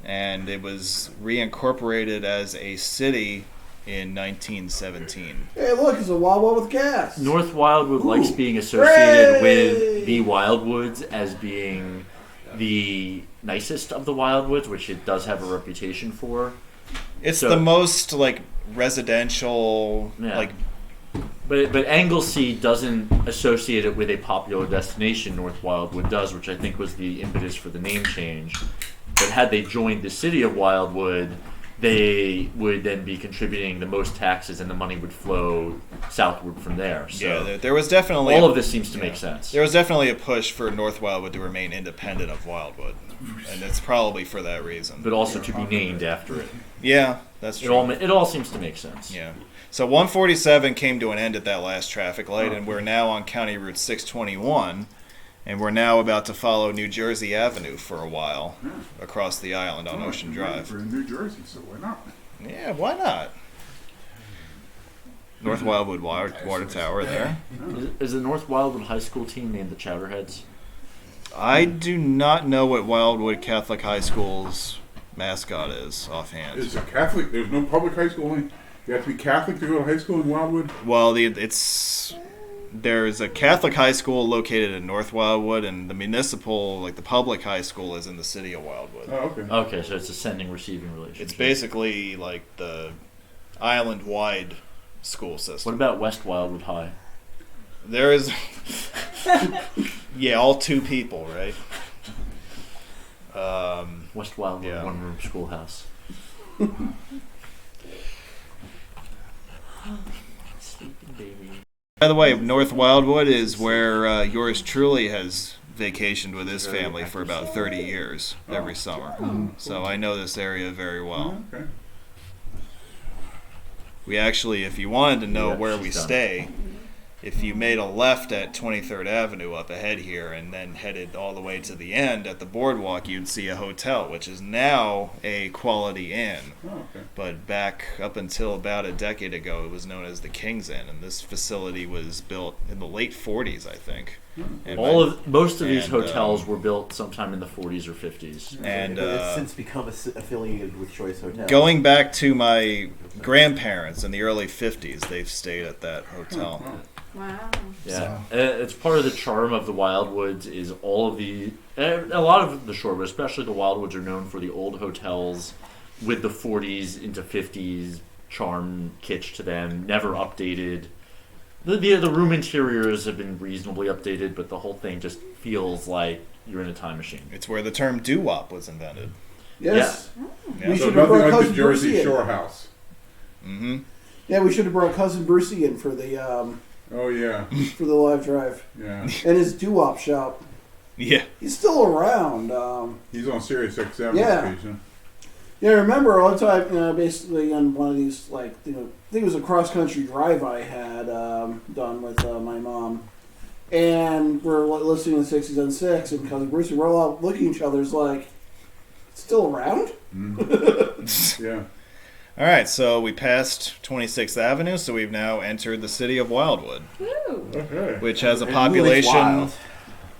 And it was reincorporated as a city in 1917. Hey, look, it's a Wawa with gas. North Wildwood Ooh. likes being associated Hooray! with the Wildwoods as being the nicest of the Wildwoods, which it does have a reputation for. It's So- the most residential, Yeah. But Anglesey doesn't associate it with a popular destination. North Wildwood does, which I think was the impetus for the name change. But had they joined the city of Wildwood, they would then be contributing the most taxes, and the money would flow southward from there. So Yeah, there was definitely all of this seems to make sense. There was definitely a push for North Wildwood to remain independent of Wildwood, and it's probably for that reason. But also to be named after it. Yeah, that's true. It all seems to make sense. Yeah. So 147 came to an end at that last traffic light, and we're now on County Route 621, and we're now about to follow New Jersey Avenue for a while across the island on Ocean Drive. We're in New Jersey, so why not? Yeah, why not? North Wildwood water tower there. Is the North Wildwood High School team named the Chowderheads? I do not know what Wildwood Catholic High School's mascot is offhand. It's a Catholic. There's no public high school. You have to be Catholic to go to high school in Wildwood. Well, there's a Catholic high school located in North Wildwood, and the municipal, the public high school, is in the city of Wildwood. Oh, okay. Okay, so it's a sending-receiving relationship. It's basically like the island-wide school system. What about West Wildwood High? There is, yeah, all 2 people, right? West Wildwood, Yeah. one-room schoolhouse. Sleeping baby. By the way, North Wildwood is where yours truly has vacationed with his family for about 30 years every summer. So I know this area very well. Okay. We actually, if you wanted to know Yeah, where we she's done. stay, if you made a left at 23rd Avenue up ahead here and then headed all the way to the end at the boardwalk, you'd see a hotel, which is now a Quality Inn. Oh, okay. But back up until about a decade ago, it was known as the King's Inn, and this facility was built in the late 40s, I think. And Most of these and, hotels were built sometime in the 40s or 50s. and But it's since become affiliated with Choice Hotels. going back to my grandparents in the early 50s, they've stayed at that hotel. Wow. Yeah, it's part of the charm of the Wildwoods. Is all of the a lot of the shore, but especially the Wildwoods, are known for the old hotels with the 40s into 50s charm kitsch to them, never updated. The room interiors have been reasonably updated, but the whole thing just feels like you're in a time machine. It's where the term doo-wop was invented. Yes. Yeah. We So should have nothing brought like the cousin Jersey Brucey in. Shore house. Mm-hmm. Yeah, we should have brought cousin Brucey in for the Oh yeah, live drive yeah. and his doo-wop shop. Yeah. He's still around. He's on Sirius XM Yeah. occasion. Yeah, I remember all the time, basically on one of these, like, I think it was a cross-country drive I had done with my mom. And we're listening to 60s on 6, and Cousin Brucey, we're all out looking at each other, like, still around? Yeah. All right, so we passed 26th Avenue, so we've now entered the city of Wildwood, Woo. Okay. which has a And population wild.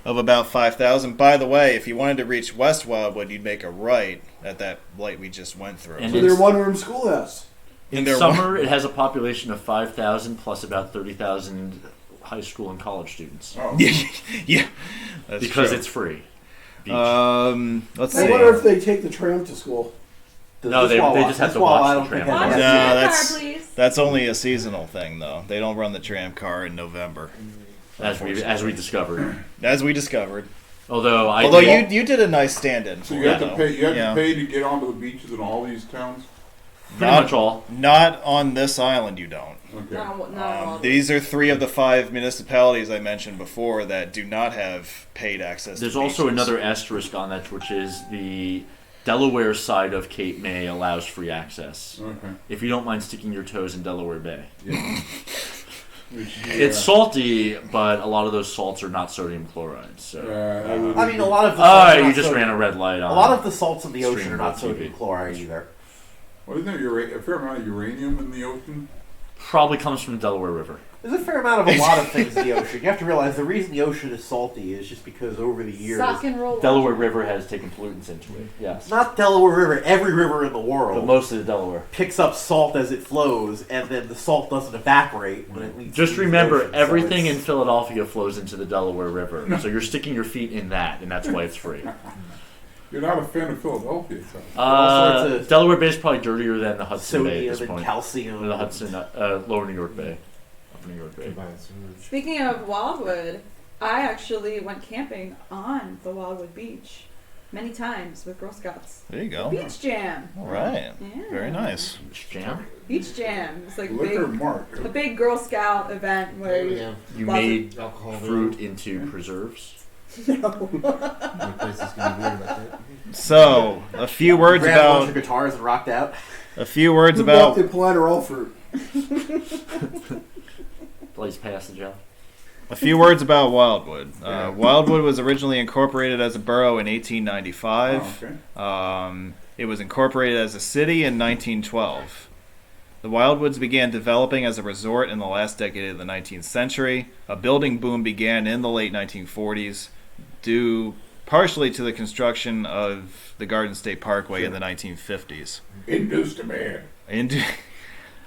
of about 5,000. By the way, if you wanted to reach West Wildwood, you'd make a right at that light we just went through. And So they're one-room schoolhouse. In And they're summer, it has a population of 5,000 plus about 30,000 high school and college students Oh. Yeah, that's because true. it's free. Beach. Let's I see. wonder if they take the tram to school. No, they just have to watch the tram. Watch No, the that's- car, please. That's only a seasonal thing, though. They don't run the tram car in November, as we discovered. as we discovered. Although Although you did a nice stand-in. So for you it, have to though. pay. You have Yeah. to pay to get onto the beaches in all these towns. pretty much all. Not on this island, you don't. Okay. Not all. These are 3 of the 5 municipalities I mentioned before that do not have paid access There's to also beaches. another asterisk on that, which is the Delaware side of Cape May allows free access Okay. if you don't mind sticking your toes in Delaware Bay. Yeah. Which, It's salty, but a lot of those salts are not sodium chloride. So, I mean, a lot of the oh, salts are you not just sodium- ran a red light on. A lot of the salts in the Stream ocean are not on sodium TV. chloride either. well, isn't there a fair amount of uranium in the ocean? probably comes from the Delaware River. There's a fair amount of a lot of things in the ocean. You have to realize the reason the ocean is salty is just because over the years, Sock and roll. Delaware River has taken pollutants into it. Yes, not Delaware River, every river in the but world mostly the Delaware. picks up salt as it flows, and then the salt doesn't evaporate when it leaves. Just the remember, ocean. So everything in it's- Philadelphia flows into the Delaware River. So you're sticking your feet in that, and that's why it's free. You're not a fan of Philadelphia, so. All sorts of Delaware Bay is probably dirtier than the Hudson Bay at sodium this and point. calcium. Or the Hudson, Lower New York Bay. Upper New York Bay. Speaking of Wildwood, I actually went camping on the Wildwood Beach many times with Girl Scouts. There you go. Beach Jam. All right. Yeah. Very nice. Jam? Beach Jam. It's like Liquor big, Mark. a big Girl Scout event where Yeah. You Lots of made Alcohol. fruit into preserves. My place is gonna be weird about that. So, a few words Grabbed a bunch about of guitars and rocked out. a few words Who bought about the collateral fruit? Please pass the Joe. a few words about Wildwood. Wildwood was originally incorporated as a borough in 1895. Oh, okay. It was incorporated as a city in 1912. The Wildwoods began developing as a resort in the last decade of the 19th century. A building boom began in the late 1940s, due partially to the construction of the Garden State Parkway in the 1950s. Induce demand. And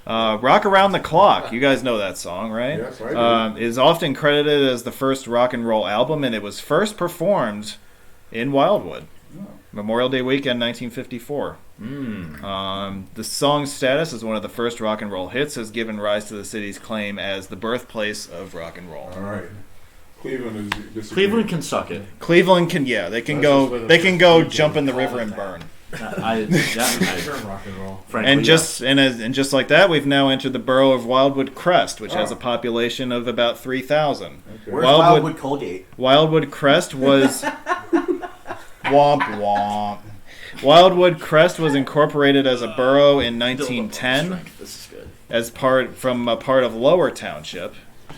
Rock Around the Clock, you guys know that song, right? Yes, I do. Is often credited as the first rock and roll album, and it was first performed in Wildwood. Memorial Day weekend, 1954. The song's status as one of the first rock and roll hits has given rise to the city's claim as the birthplace of rock and roll. All right. Cleveland is disagreeing. Cleveland can suck it. Cleveland can, they can That's just go, where the they can first go DJ jump in the called river it and that. burn. Turn rock and roll. Frankly, And yes. just like that, we've now entered the borough of Wildwood Crest, which has a population of about 3,000. Okay. Where's Wildwood- Wildwood Colgate? Wildwood Crest was womp womp. Wildwood Crest was incorporated as a borough in 1910 This is good. as part of Lower Township.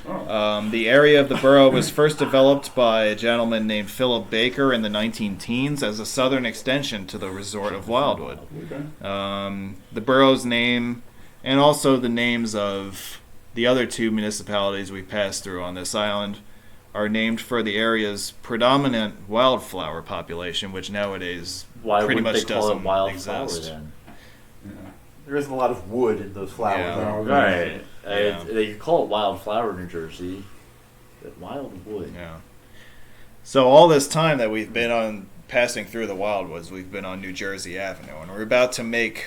Oh. The area of the borough was first developed by a gentleman named Philip Baker in the 19-teens as a southern extension to the resort of Wildwood. Okay. The borough's name and also the names of the other two municipalities we passed through on this island are named for the area's predominant wildflower population, which nowadays Why pretty would much they call doesn't it wildflower exist. then? There isn't a lot of wood in those flowers. Yeah. No, Right. Yeah. They could call it wildflower, New Jersey. But Wildwood. Yeah. So all this time that we've been on passing through the Wildwoods, we've been on New Jersey Avenue, and we're about to make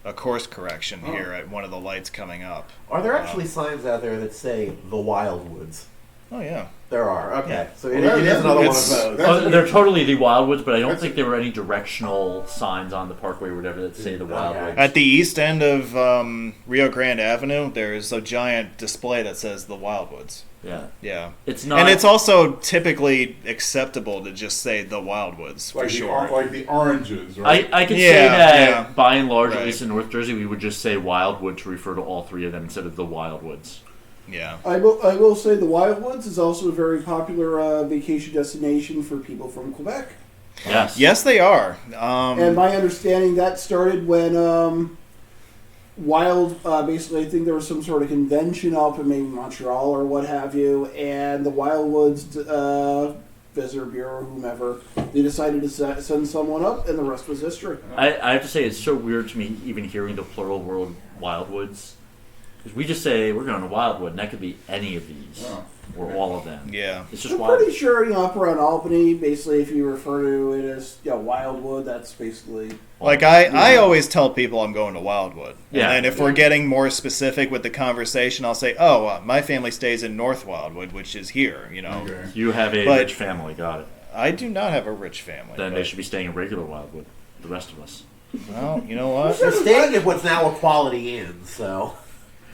a course correction here at one of the lights coming up. Are there actually signs out there that say the Wildwoods? Oh yeah. There are. Okay, so Well, it that- is that's- another one of it's- those. that's- Oh, they're totally the Wildwoods, but I don't That's- think there were any directional signs on the parkway or whatever that say the Wildwoods. At the east end of Rio Grande Avenue, there's a giant display that says the Wildwoods. Yeah. Yeah. It's not. And it's also typically acceptable to just say the Wildwoods for like sure. like the oranges, right? I could say Yeah, that yeah. by and large, Right. at least in North Jersey, we would just say Wildwood to refer to all three of them instead of the Wildwoods. Yeah. I will say the Wildwoods is also a very popular vacation destination for people from Quebec. Yes. Yes, they are. And my understanding that started when basically I think there was some sort of convention up in maybe Montreal or what have you, and the Wildwoods Visitor Bureau, whomever, they decided to send someone up, and the rest was history. I have to say, it's so weird to me even hearing the plural word Wildwoods. Because we just say we're going to Wildwood, and that could be any of these, Oh. or all of them. Yeah. It's just I'm Wild. pretty sure, up around Albany, basically, if you refer to it as Wildwood, that's basically. Like I always tell people I'm going to Wildwood. Yeah. And if we're getting more specific with the conversation, I'll say, my family stays in North Wildwood, which is here, you know. Okay. You have a But- rich family, got it. I do not have a rich family. Then but- they should be staying in regular Wildwood, the rest of us. Well, you know what? They're staying at what's now a Quality Inn, so.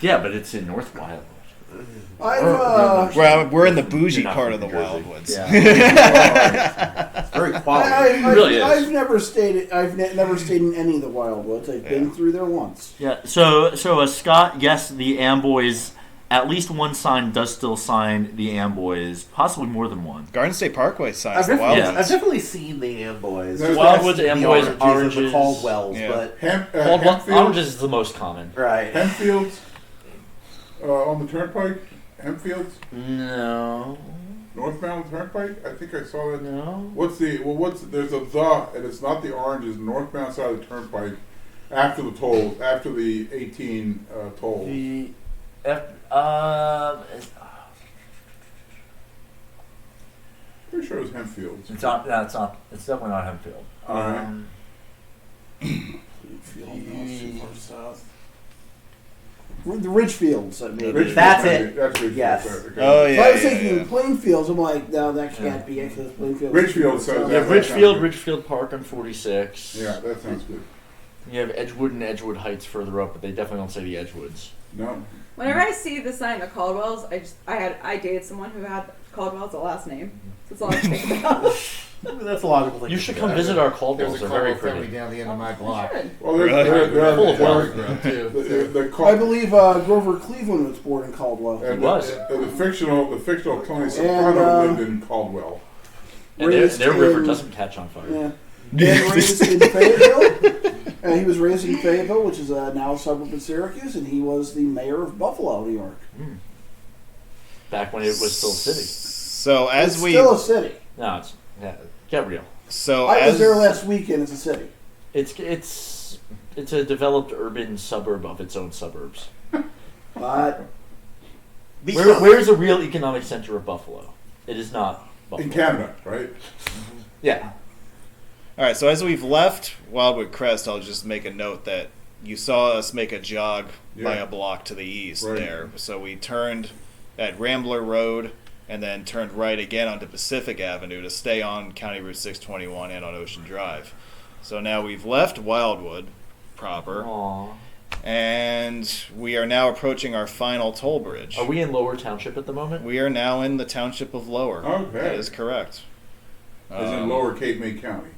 Yeah, but it's in North Wildwood. We're in the bougie You're not part from of the New Jersey. Wildwoods. It's very quality. really is. I've never stayed. Never stayed in any of the Wildwoods. I've been through there once. Yeah, so Scott, yes, the Amboys, at least one sign does still sign the Amboys, possibly more than one. Garden State Parkway signs I've the definitely, Wildwoods. I've definitely seen the Amboys. There's Wildwoods, The Amboys, and Oranges. the Caldwells, Yeah. but Oranges Hempfields, is the most common. right. Hempfields on the Turnpike. Hempfields, No. northbound Turnpike. I think I saw that. No. There's a and it's not the oranges. Northbound side of the Turnpike, after the tolls, after the 18 tolls. The Pretty sure it was Hempfields. it's not. No, it's not. It's definitely not Hempfield. Alright. The Ridgefields, I mean. Ridgefield, That's maybe. it. That's Ridgefield. Yes. Okay. Oh, So yeah. I was yeah, thinking yeah. Plainfields. I'm like, no, that can't be it because Plainfield. Ridgefield says Yeah, that. Ridgefield Park on 46. Yeah, that sounds good. You have Edgewood and Edgewood Heights further up, but they definitely don't say the Edgewoods. No. Whenever I see the sign, the Caldwells, I dated someone who had Caldwell as a last name. That's all I can think about. That's a logical thing. You to should do. come visit our There's Caldwells. a They're very Caldwell family pretty. down the end of my I block. should. Well, Really? Full of water. the I believe Grover Cleveland was born in Caldwell. and He was. the fictional Tony Soprano lived in Caldwell. And Raised their river in- doesn't catch on fire. Yeah. And raised in Fayetteville. He was raised in Fayetteville, which is now a suburb of Syracuse, and he was the mayor of Buffalo, New York. Back when it was still a city. So as It's we still a city. No, it's get real. so I as was there last weekend. It's a city. It's a developed urban suburb of its own suburbs. But Where's the real economic center of Buffalo? It is not Buffalo. In Canada, right? Yeah. All right, so as we've left Wildwood Crest, I'll just make a note that you saw us make a jog by Yeah. a block to the east Right. there. So we turned at Rambler Road and then turned right again onto Pacific Avenue to stay on County Route 621 and on Ocean Drive. So now we've left Wildwood proper, Aw. and we are now approaching our final toll bridge. Are we in Lower Township at the moment? We are now in the township of Lower. Okay. That is correct. As in Lower Cape May County.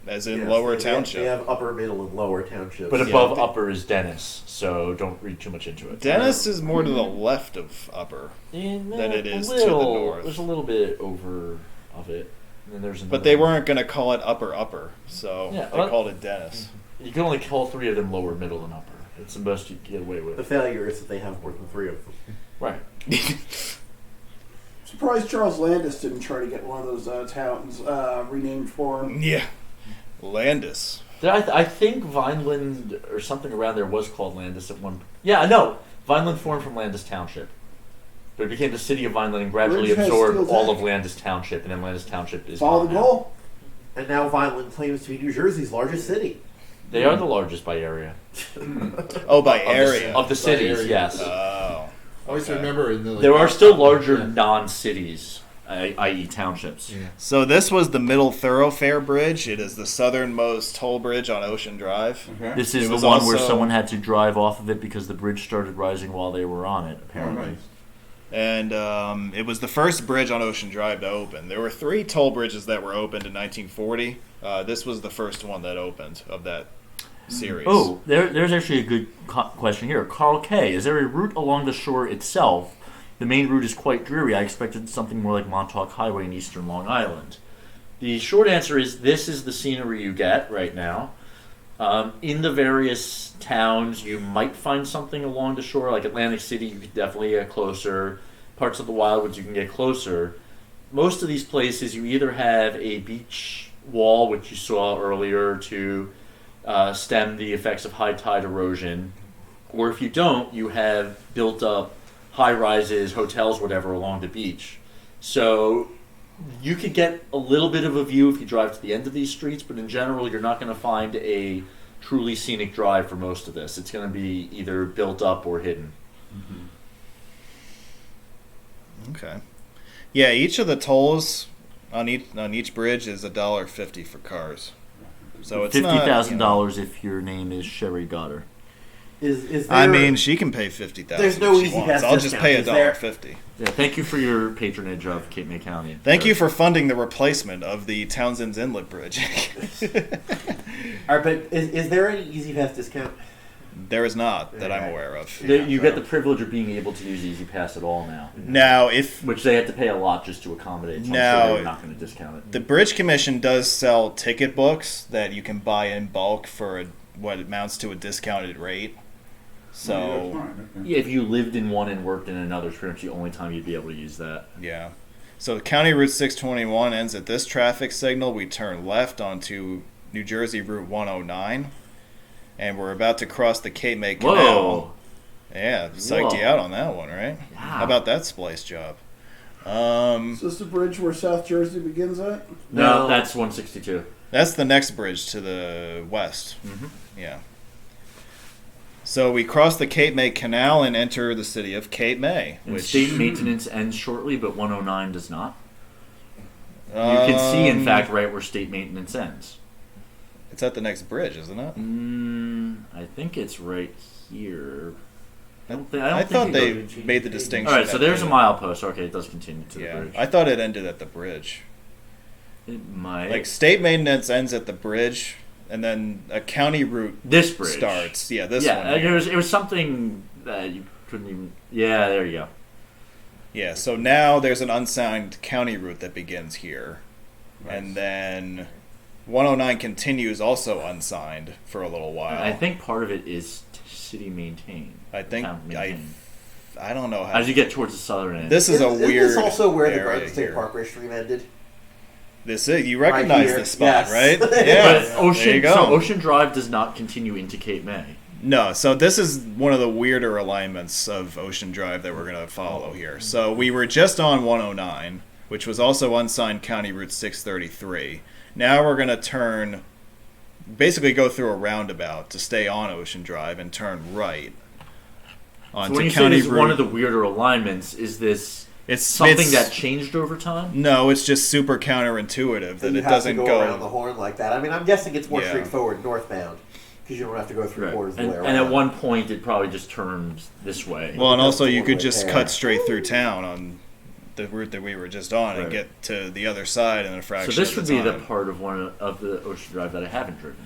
As in Yes, Lower they Township. have upper, middle, and lower townships. But above Upper is Dennis, so don't read too much into it. Dennis is more to the left of Upper. Than it is to the north. There's a little bit over of it. And then there's another But they one. weren't going to call it Upper, so Yeah, they well- called it Dennis. You can only call 3 of them Lower, Middle, and Upper. It's the most you can get away The with. failure is that they have more than 3 of them. Right. Surprised Charles Landis didn't try to get one of those towns renamed for him. Yeah. Landis. I think Vineland or something around there was called Landis at one. Yeah, no, Vineland formed from Landis Township, but it became the city of Vineland and gradually Bridge has absorbed steel all tech. of Landis Township, and then Landis Township is Follow gone the now. goal. And now Vineland claims to be New Jersey's largest city. They are the largest by area. Oh, by Of the- area. of the cities, area. yes. Oh. Always Okay. remember in the. There are still larger Yeah. non-cities, i.e. townships. Yeah. So this was the Middle Thoroughfare Bridge. It is the southernmost toll bridge on Ocean Drive. Okay. This It is the was one where also- someone had to drive off of it because the bridge started rising while they were on it, Oh, apparently. nice. And it was the first bridge on Ocean Drive to open. There were 3 toll bridges that were opened in 1940. This was the first one that opened of that series. Oh, there's actually a good question here. Carl K. Is there a route along the shore itself? The main route is quite dreary. I expected something more like Montauk Highway in eastern Long Island. The short answer is this is the scenery you get right now. In the various towns, you might find something along the shore, like Atlantic City, you could definitely get closer. Parts of the Wildwoods, you can get closer. Most of these places, you either have a beach wall, which you saw earlier, to stem the effects of high tide erosion, or if you don't, you have built up high rises, hotels, whatever, along the beach. So you could get a little bit of a view if you drive to the end of these streets, but in general, you're not going to find a truly scenic drive for most of this. It's going to be either built up or hidden. Okay. Yeah, each of the tolls on each bridge is $1.50 for cars. So it's not, $50,000 if your name is Sherry Goddard. Is there, I mean, she can pay $50,000. There's no if she easy wants. pass I'll just discount, pay is there? $1.50. Yeah, thank you for your patronage of Cape May County. Thank you for funding the replacement of the Townsend's Inlet Bridge. All right, but is there any easy pass discount? There is not that I'm Okay. aware of. You get the privilege of being able to use Easy Pass at all now, Now, if which they have to pay a lot just to accommodate. So I'm Now- sure they're not going to discount it. the Bridge Commission does sell ticket books that you can buy in bulk for what amounts to a discounted rate. So, Yeah, that's fine. Okay. Yeah, if you lived in one and worked in another, it's pretty much the only time you'd be able to use that. yeah. So County Route 621 ends at this traffic signal. We turn left onto New Jersey Route 109. And we're about to cross the Cape May Canal. Whoa! Yeah, psyched you Whoa. out on that one, right? Yeah. How about that splice job? Is this the bridge where South Jersey begins at? No, No. that's 162. That's the next bridge to the west. Mm-hmm. Yeah. So we cross the Cape May Canal and enter the city of Cape May, And which state maintenance ends shortly, but 109 does not. You can see, in fact, right where state maintenance ends. it's at the next bridge, isn't it? I think it's right here. I don't think I thought it they goes- made the distinction. All right, so that there's a they- milepost. Okay, it does continue to the Yeah, bridge. I thought it ended at the bridge. It might. Like state maintenance ends at the bridge, and then a county route this bridge starts. Yeah, this yeah, one. it was something that you couldn't even. Yeah, there you go. Yeah, so now there's an unsigned county route that begins here. And then 109 continues also unsigned for a little while. And I think part of it is city maintained. I think Town maintained. I don't know how. As you get towards the southern end. This is a Isn't weird. this also where the area Garden State here. Parkway stream ended? This is you recognize here. this spot, Yes. right? but Yeah. There you Ocean, go. so Ocean Drive does not continue into Cape May. No, so this is one of the weirder alignments of Ocean Drive that we're going to follow here. So we were just on 109, which was also unsigned County Route 633, Now we're going to turn, basically go through a roundabout to stay on Ocean Drive and turn right So onto when you say County this is one Route. of the weirder alignments, is this It's something that changed over time? No, it's just super counterintuitive That that you it have doesn't to go around the horn like that. I mean, I'm guessing it's more Yeah. straightforward northbound because you don't have to go through quarters the way around. And at one point, it probably just turns this way. Well, and also That's you the could one-way just pair. cut straight through town on the route that we were just on and Right. get to the other side in a fraction So this of would the be the time. part of one of the Ocean Drive that I haven't driven.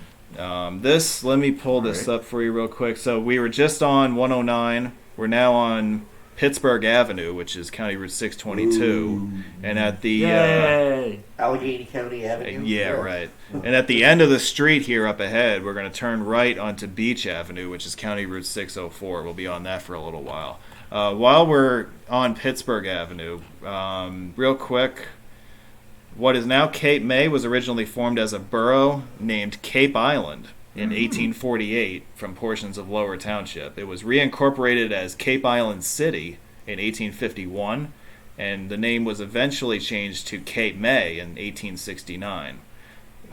Let me pull this up for you real quick. So we were just on 109. We're now on Pittsburgh Avenue, which is County Route 622. And at the... Yay! Allegheny County Avenue. yeah, right. And at the end of the street here up ahead, we're going to turn right onto Beach Avenue, which is County Route 604. We'll be on that for a little while. While we're on Pittsburgh Avenue, real quick, what is now Cape May was originally formed as a borough named Cape Island in 1848 from portions of Lower Township. It was reincorporated as Cape Island City in 1851, and the name was eventually changed to Cape May in 1869.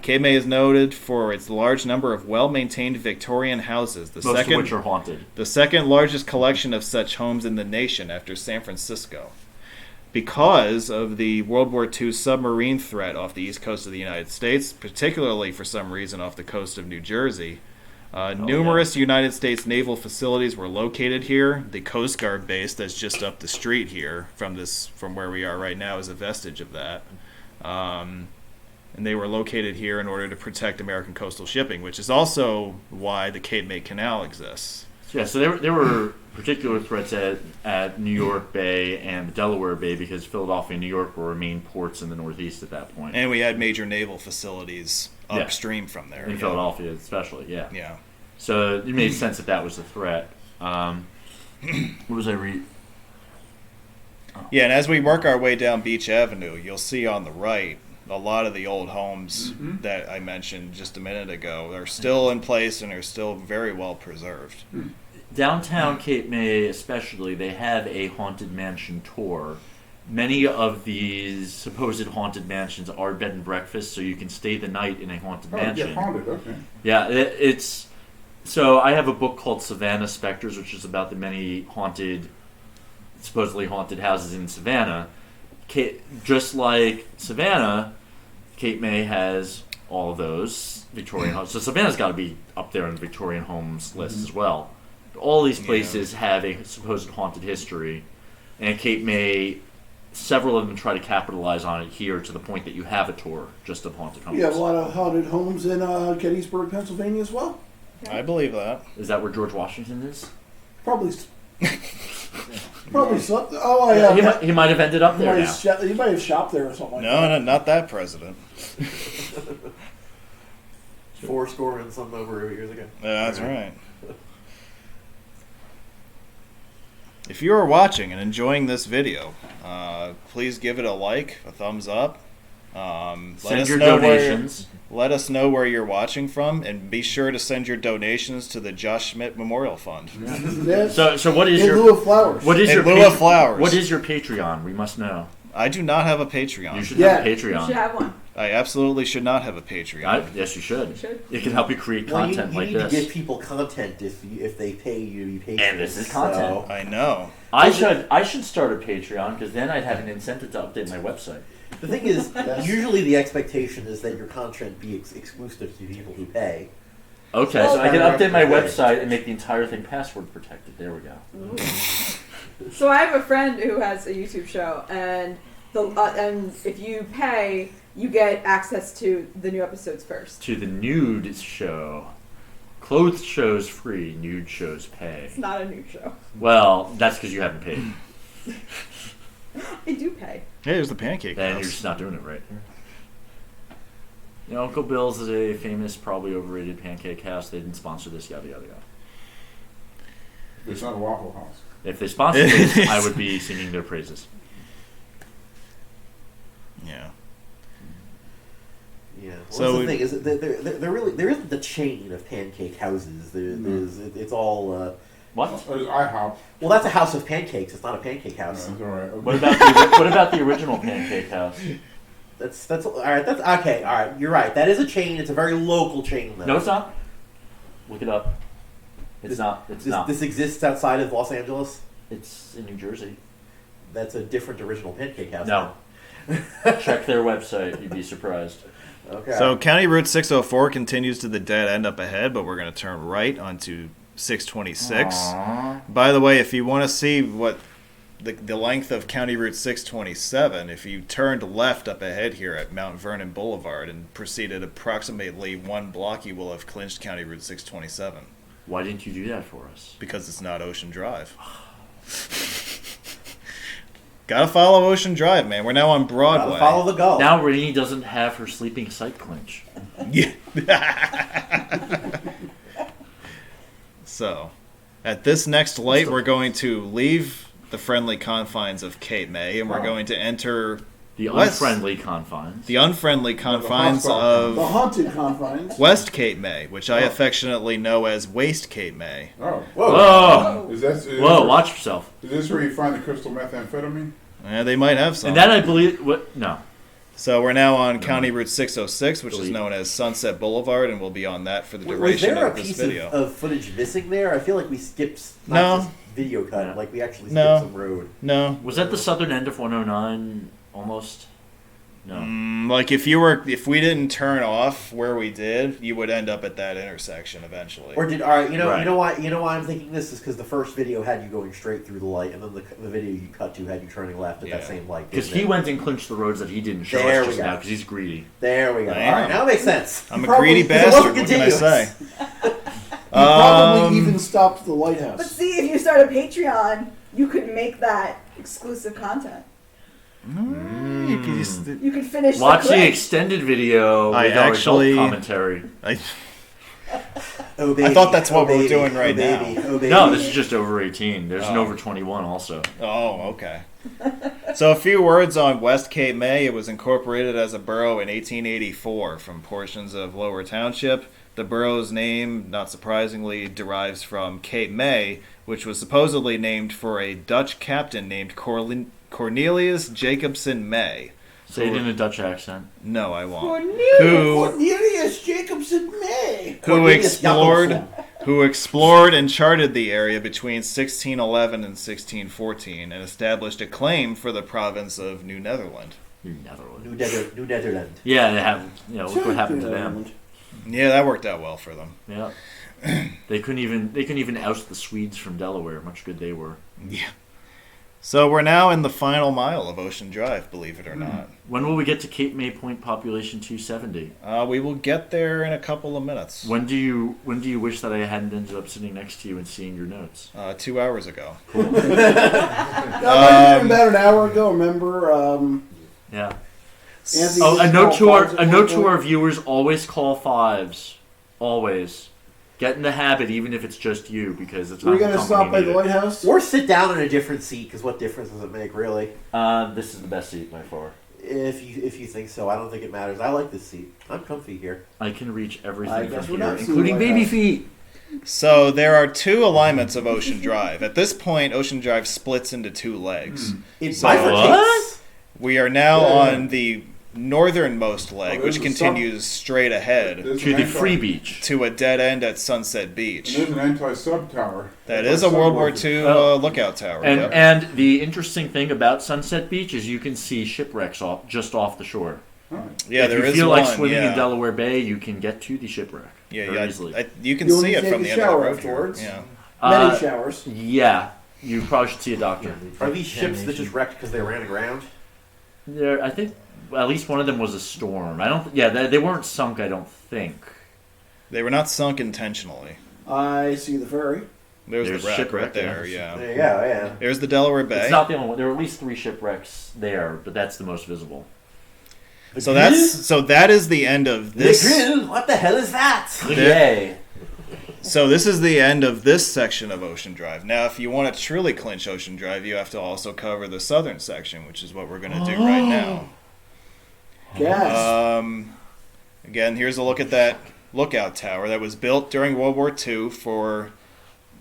Cape May is noted for its large number of well-maintained Victorian houses, Most of which are haunted. the second largest collection of such homes in the nation after San Francisco. Because of the World War II submarine threat off the east coast of the United States, particularly for some reason off the coast of New Jersey, numerous United States naval facilities were located here. The Coast Guard base that's just up the street here from where we are right now is a vestige of that. And they were located here in order to protect American coastal shipping, which is also why the Cape May Canal exists. Yeah, so there were particular threats at New York Bay and the Delaware Bay because Philadelphia and New York were main ports in the Northeast at that point. And we had major naval facilities upstream from there. In Philadelphia especially, yeah. Yeah. So it made sense that was a threat. What was I reading? Yeah, and as we work our way down Beach Avenue, you'll see on the right a lot of the old homes that I mentioned just a minute ago are still in place and are still very well preserved. Downtown Cape May especially, they have a haunted mansion tour. Many of these supposed haunted mansions are bed and breakfast, so you can stay the night in a haunted mansion. Get haunted, okay. Yeah, it's... So I have a book called Savannah Specters, which is about the many supposedly haunted houses in Savannah. Just like Savannah, Cape May has all of those Victorian homes. So Savannah's got to be up there on the Victorian homes list as well. All these places have a supposed haunted history, and Cape May, several of them try to capitalize on it here to the point that you have a tour just of haunted homes. You have a lot of haunted homes in Gettysburg, Pennsylvania as well. I believe that. Is that where George Washington is? Probably slept. Oh, yeah. He might have ended up there now. He might have shopped there or something like No, that. no, not that president. 400 and some number of years ago. That's right. If you are watching and enjoying this video, please give it a like, a thumbs up. Send your donations. Let us know where you're watching from, and be sure to send your donations to the Josh Schmidt Memorial Fund. Yes. So what is in your lieu of flowers. what is In your lieu of flowers. What is your Patreon? We must know. I do not have a Patreon. You should Yeah. have a You Patreon. should have one. I absolutely should not have a Patreon. Yes, you should. You should. It can help you create Well, content you like need this. to give people content if they pay you to be paid. And this is content. I know. I should start a Patreon because then I'd have an incentive to update my website. The thing is, usually the expectation is that your content be exclusive to people who pay. Okay, So so I can update my okay. website and make the entire thing password protected. There we go. So I have a friend who has a YouTube show, and and if you pay, you get access to the new episodes first. To the nude show. Clothed shows free, nude shows pay. It's not a new show. Well, that's because you haven't paid. I do pay. Hey, there's the pancake Then you're house. just not doing it right. You know, Uncle Bill's is a famous, probably overrated pancake house. They didn't sponsor this, yada yada yada. It's not a Waffle House. If they sponsored this, I would be singing their praises. Yeah. Yeah. Well, So that's the thing is that there isn't the chain of pancake houses. It's all. What? There's IHOP. Well, that's a house of pancakes. It's not a pancake house. That's all right. What about the original pancake house? That's all right. That's okay. All right, you're right. That is a chain. It's a very local chain, though. No, it's not. Look it up. It's not. It's not. This exists outside of Los Angeles. It's in New Jersey. That's a different original Pancake House. No. Check their website. You'd be surprised. Okay. So County Route 604 continues to the dead end up ahead, but we're going to turn right onto 626. Aww. By the way, if you want to see what the length of County Route 627, if you turned left up ahead here at Mount Vernon Boulevard and proceeded approximately 1 block, you will have clinched County Route 627. Why didn't you do that for us? Because it's not Ocean Drive. Gotta follow Ocean Drive, man. We're now on Broadway. Gotta follow the goal. Now Rainey doesn't have her sleeping sight clinch. Yeah. So, at this next light, we're going to leave the friendly confines of Cape May, and we're going to enter The West- unfriendly confines. the unfriendly confines hostile of The haunted confines. West Cape May, which I affectionately know as Waste Cape May. Oh, Whoa! is that? Whoa! Watch yourself. Is this where you find the crystal methamphetamine? They might have some. And that I believe. What? No. So we're now on County Route 606, which is known as Sunset Boulevard, and we'll be on that for the Was duration there a of this piece video. of footage missing there? I feel like we skipped not No. just video cut, No. like we actually skipped No. some road. No. Was that the southern end of 109? Almost. No. Like if we didn't turn off where we did, you would end up at that intersection eventually. Or did all right? You know Right. you know why I'm thinking this is because the first video had you going straight through the light, and then the video you cut to had you turning left at that Yeah. same light. Because didn't he it? went and clinched the roads that he didn't show There us we just go. now because he's greedy. There we go. I All right, am. now it makes sense. I'm a Probably- greedy because it bastard. wasn't What can I say? continuous. He probably even stopped the lighthouse. But see, if you start a Patreon, you could make that exclusive content. You could finish Watch the the clip. extended video I with our actually- adult commentary. Oh, baby. I thought that's what we were baby. doing right oh, baby. now. Oh, baby. No, this is just over 18. There's an Oh. over 21 also. Oh, okay. So a few words on West Cape May. It was incorporated as a borough in 1884 from portions of Lower Township. The borough's name, not surprisingly, derives from Cape May, which was supposedly named for a Dutch captain named Cornelius Jacobson May. Say it in a Dutch accent. No, I won't. Cornelius Jacobson May. Who explored and charted the area between 1611 and 1614 and established a claim for the province of New Netherland. New Netherlands. New Netherland. Yeah, they have. Look what happened to them. Yeah, that worked out well for them. Yeah. They couldn't even oust the Swedes from Delaware. Much good they were. Yeah. So we're now in the final mile of Ocean Drive, believe it or not. When will we get to Cape May Point population 270? We will get there in a couple of minutes. When do you wish that I hadn't ended up sitting next to you and seeing your notes? 2 hours ago. About an hour ago, remember? Yeah. Anthony Oh, a used note call to our fives a at note one to point. our viewers: always call fives. Always. Get in the habit, even if it's just you, because it's not. We're gonna the stop by company the needed. lighthouse. Or sit down in a different seat, because what difference does it make, really? This is the best seat by far. If you think so, I don't think it matters. I like this seat. I'm comfy here. I can reach I everything guess from we're here, not seeing including the baby lighthouse. feet. So there are two alignments of Ocean Drive. At this point, Ocean Drive splits into two legs. It So- bifurcates. We are now Yeah. on the northernmost leg, Oh, there's which a continues straight ahead There's To an the anti- free beach. to a dead end at Sunset Beach. There's an anti-sub tower. That is a World War II Oh. lookout tower. And yep. and the interesting thing about Sunset Beach is you can see shipwrecks just off the shore. Yeah, if there you is feel one. like swimming yeah. in Delaware Bay, you can get to the shipwreck very easily. You can You'll see need it to from take the a end of the shower road afterwards. here. Yeah. Many Uh, showers. Yeah, you probably should see a doctor. Are these ships that just wrecked because they ran aground? I think at least one of them was a storm. I don't. Yeah, they weren't sunk. I don't think. They were not sunk intentionally. I see the ferry. There's There's the wreck shipwreck, right there, yeah. yeah. There you go, yeah. There's the Delaware Bay. It's not the only one. There were at least 3 shipwrecks there, but that's the most visible. So that is the end of this. What the hell is that? Yay! So this is the end of this section of Ocean Drive. Now, if you want to truly clinch Ocean Drive, you have to also cover the southern section, which is what we're going to do right now. Gas. Again, here's a look at that lookout tower that was built during World War II for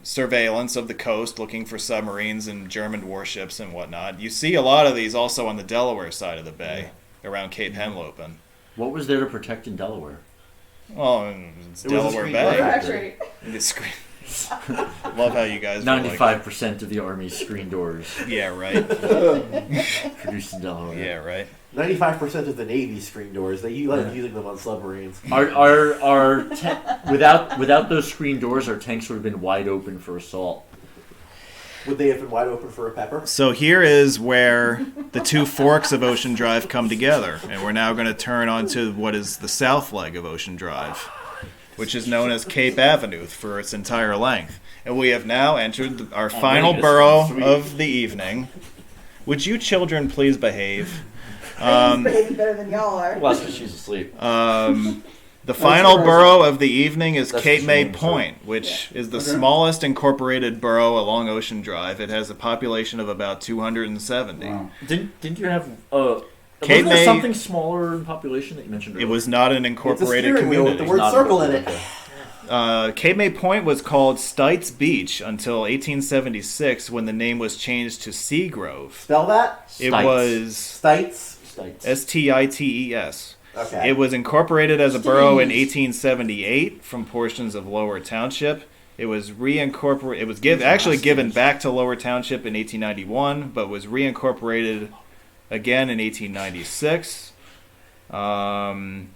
surveillance of the coast, looking for submarines and German warships and whatnot. You see a lot of these also on the Delaware side of the bay. around Cape Henlopen. What was there to protect in Delaware? Well, it's It was a Delaware screen Bay. door. Actually, It's screen. Love how you guys were like, 95% of the Army's screen doors yeah, right. produced in Delaware. Yeah, right. 95% of the Navy screen doors, they like using them on submarines. Without those screen doors, our tanks would have been wide open for assault. Would they have been wide open for a pepper? So here is where the two forks of Ocean Drive come together, and we're now going to turn onto what is the south leg of Ocean Drive, which is known as Cape Avenue for its entire length. And we have now entered our final Vegas. borough Sweet. of the evening. Would you children please behave? I'm behaving better than y'all are. Well, that's because she's asleep. The final borough of the evening is That's Cape the May name, Point, which is the smallest incorporated borough along Ocean Drive. It has a population of about 270. Wow. Didn't you have Cape wasn't there May- something smaller in population that you mentioned earlier? It was not an It's a incorporated steering wheel with community. the word Not circle in it. okay. Cape May Point was called Stites Beach until 1876 when the name was changed to Seagrove. Spell that? It Stites. was Stites. Stites. Stites. Okay. It was incorporated as a borough in 1878 from portions of Lower Township. It was reincorporated. It was actually given back to Lower Township in 1891, but was reincorporated again in 1896. And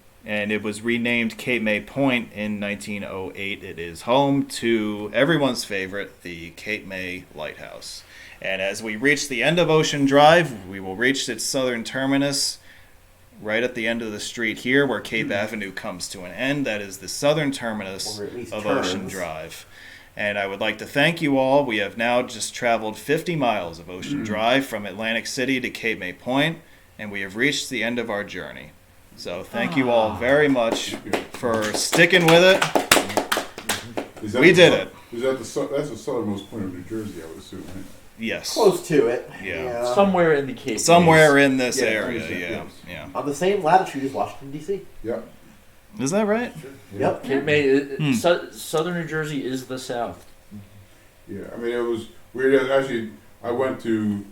it was renamed Cape May Point in 1908. It is home to everyone's favorite, the Cape May Lighthouse. And as we reach the end of Ocean Drive, we will reach its southern terminus right at the end of the street here where Cape Avenue comes to an end. That is the southern terminus Or at least of turns. Ocean Drive. And I would like to thank you all. We have now just traveled 50 miles of Ocean Drive from Atlantic City to Cape May Point, and we have reached the end of our journey. So thank you all very much for sticking with it. We did it. That's the southernmost point of New Jersey, I would assume, right? Yes. Close to it. Yeah. Somewhere in the Cape. Somewhere in this Yeah, area, yes. yeah. Yeah. On the same latitude as Washington, D.C. Yep. Is that right? Yep. Cape May. Southern New Jersey is the South. Yeah, I mean, it was weird. Actually, I went to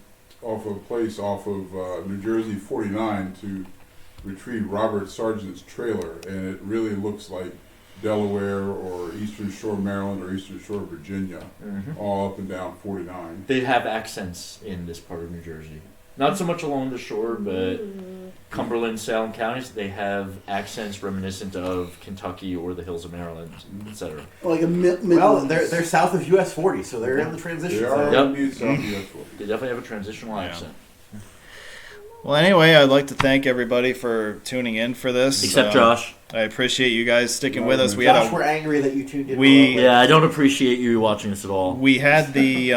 off of New Jersey 49 to retrieve Robert Sargent's trailer, and it really looks like Delaware or Eastern Shore, Maryland, or Eastern Shore, Virginia, all up and down 49. They have accents in this part of New Jersey. Not so much along the shore, but Cumberland, Salem counties, they have accents reminiscent of Kentucky or the hills of Maryland, etc. Like a Well, Midlands. they're south of US 40, so they're in the transition They zone. are Yep. indeed Southwest. They definitely have a transitional Yeah. accent. Well, anyway, I'd like to thank everybody for tuning in for this. Except Josh. I appreciate you guys sticking with us. We Josh, had we're angry that you tuned in. We- below. Yeah, I don't appreciate you watching this at all. we had the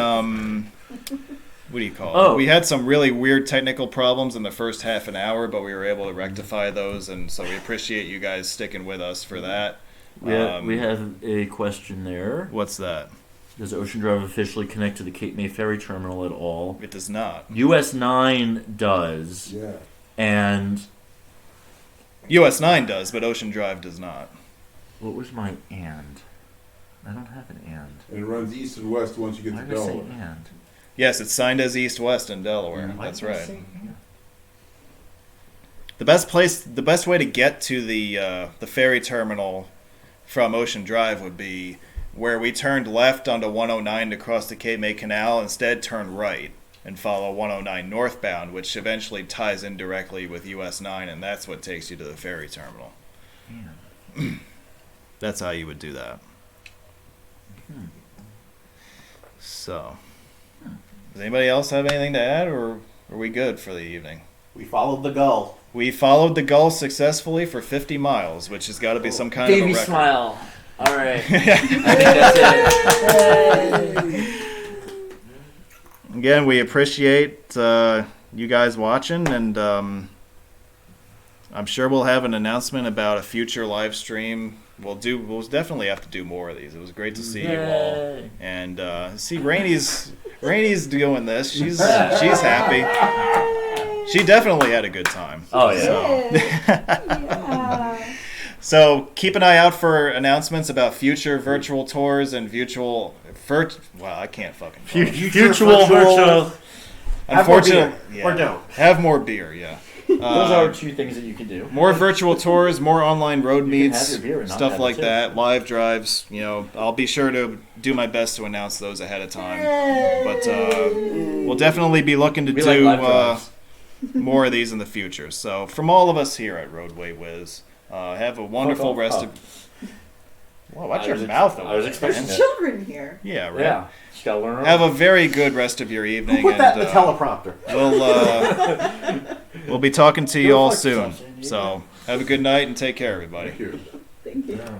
what do you call it? Oh. We had some really weird technical problems in the first half an hour, but we were able to rectify those, and so we appreciate you guys sticking with us for that. We have a question there. What's that? Does Ocean Drive officially connect to the Cape May Ferry Terminal at all? It does not. US 9 does, Yeah. and US 9 does, but Ocean Drive does not. what was my and? I don't have an and. And it runs east and west once you get Why to did I say Delaware. and? Yes, it's signed as East-West in Delaware. Why That's did I right. say and? The best way to get to the ferry terminal from Ocean Drive would be where we turned left onto 109 to cross the Cape May Canal. Instead, turn right and follow 109 northbound, which eventually ties in directly with US 9, and that's what takes you to the ferry terminal. And. That's how you would do that. Hmm. So, does anybody else have anything to add, or are we good for the evening? We followed the gull. We followed the gull successfully for 50 miles, which has got to be some kind of a Baby record. smile. All right. I think that's it. Again, we appreciate you guys watching, and I'm sure we'll have an announcement about a future live stream. We'll definitely have to do more of these. It was great to see you all, Yay. and see Rainy's doing this. She's happy. She definitely had a good time. Oh yeah. Yeah. So keep an eye out for announcements about future virtual tours and wow, I can't fucking talk. Virtual. Have more Unfortunately, beer. Or don't. have more beer. Yeah. Those are two things that you can do. More virtual tours, more online road You can meets, have your beer and not stuff have it like too. that, live drives. I'll be sure to do my best to announce those ahead of time. But we'll definitely be looking to We like do live drives. more of these in the future. So from all of us here at Roadway Wiz, have a wonderful off. rest Oh. of. Well, watch I your was mouth. I was expecting There's that. children here. Yeah, right. Yeah, just gotta learn. Have a very good rest of your evening. Who put that in and, the teleprompter? We'll be talking to you Go all fuck soon. yourself, Sandy. So have a good night and take care, everybody. Thank you. Thank you. Yeah.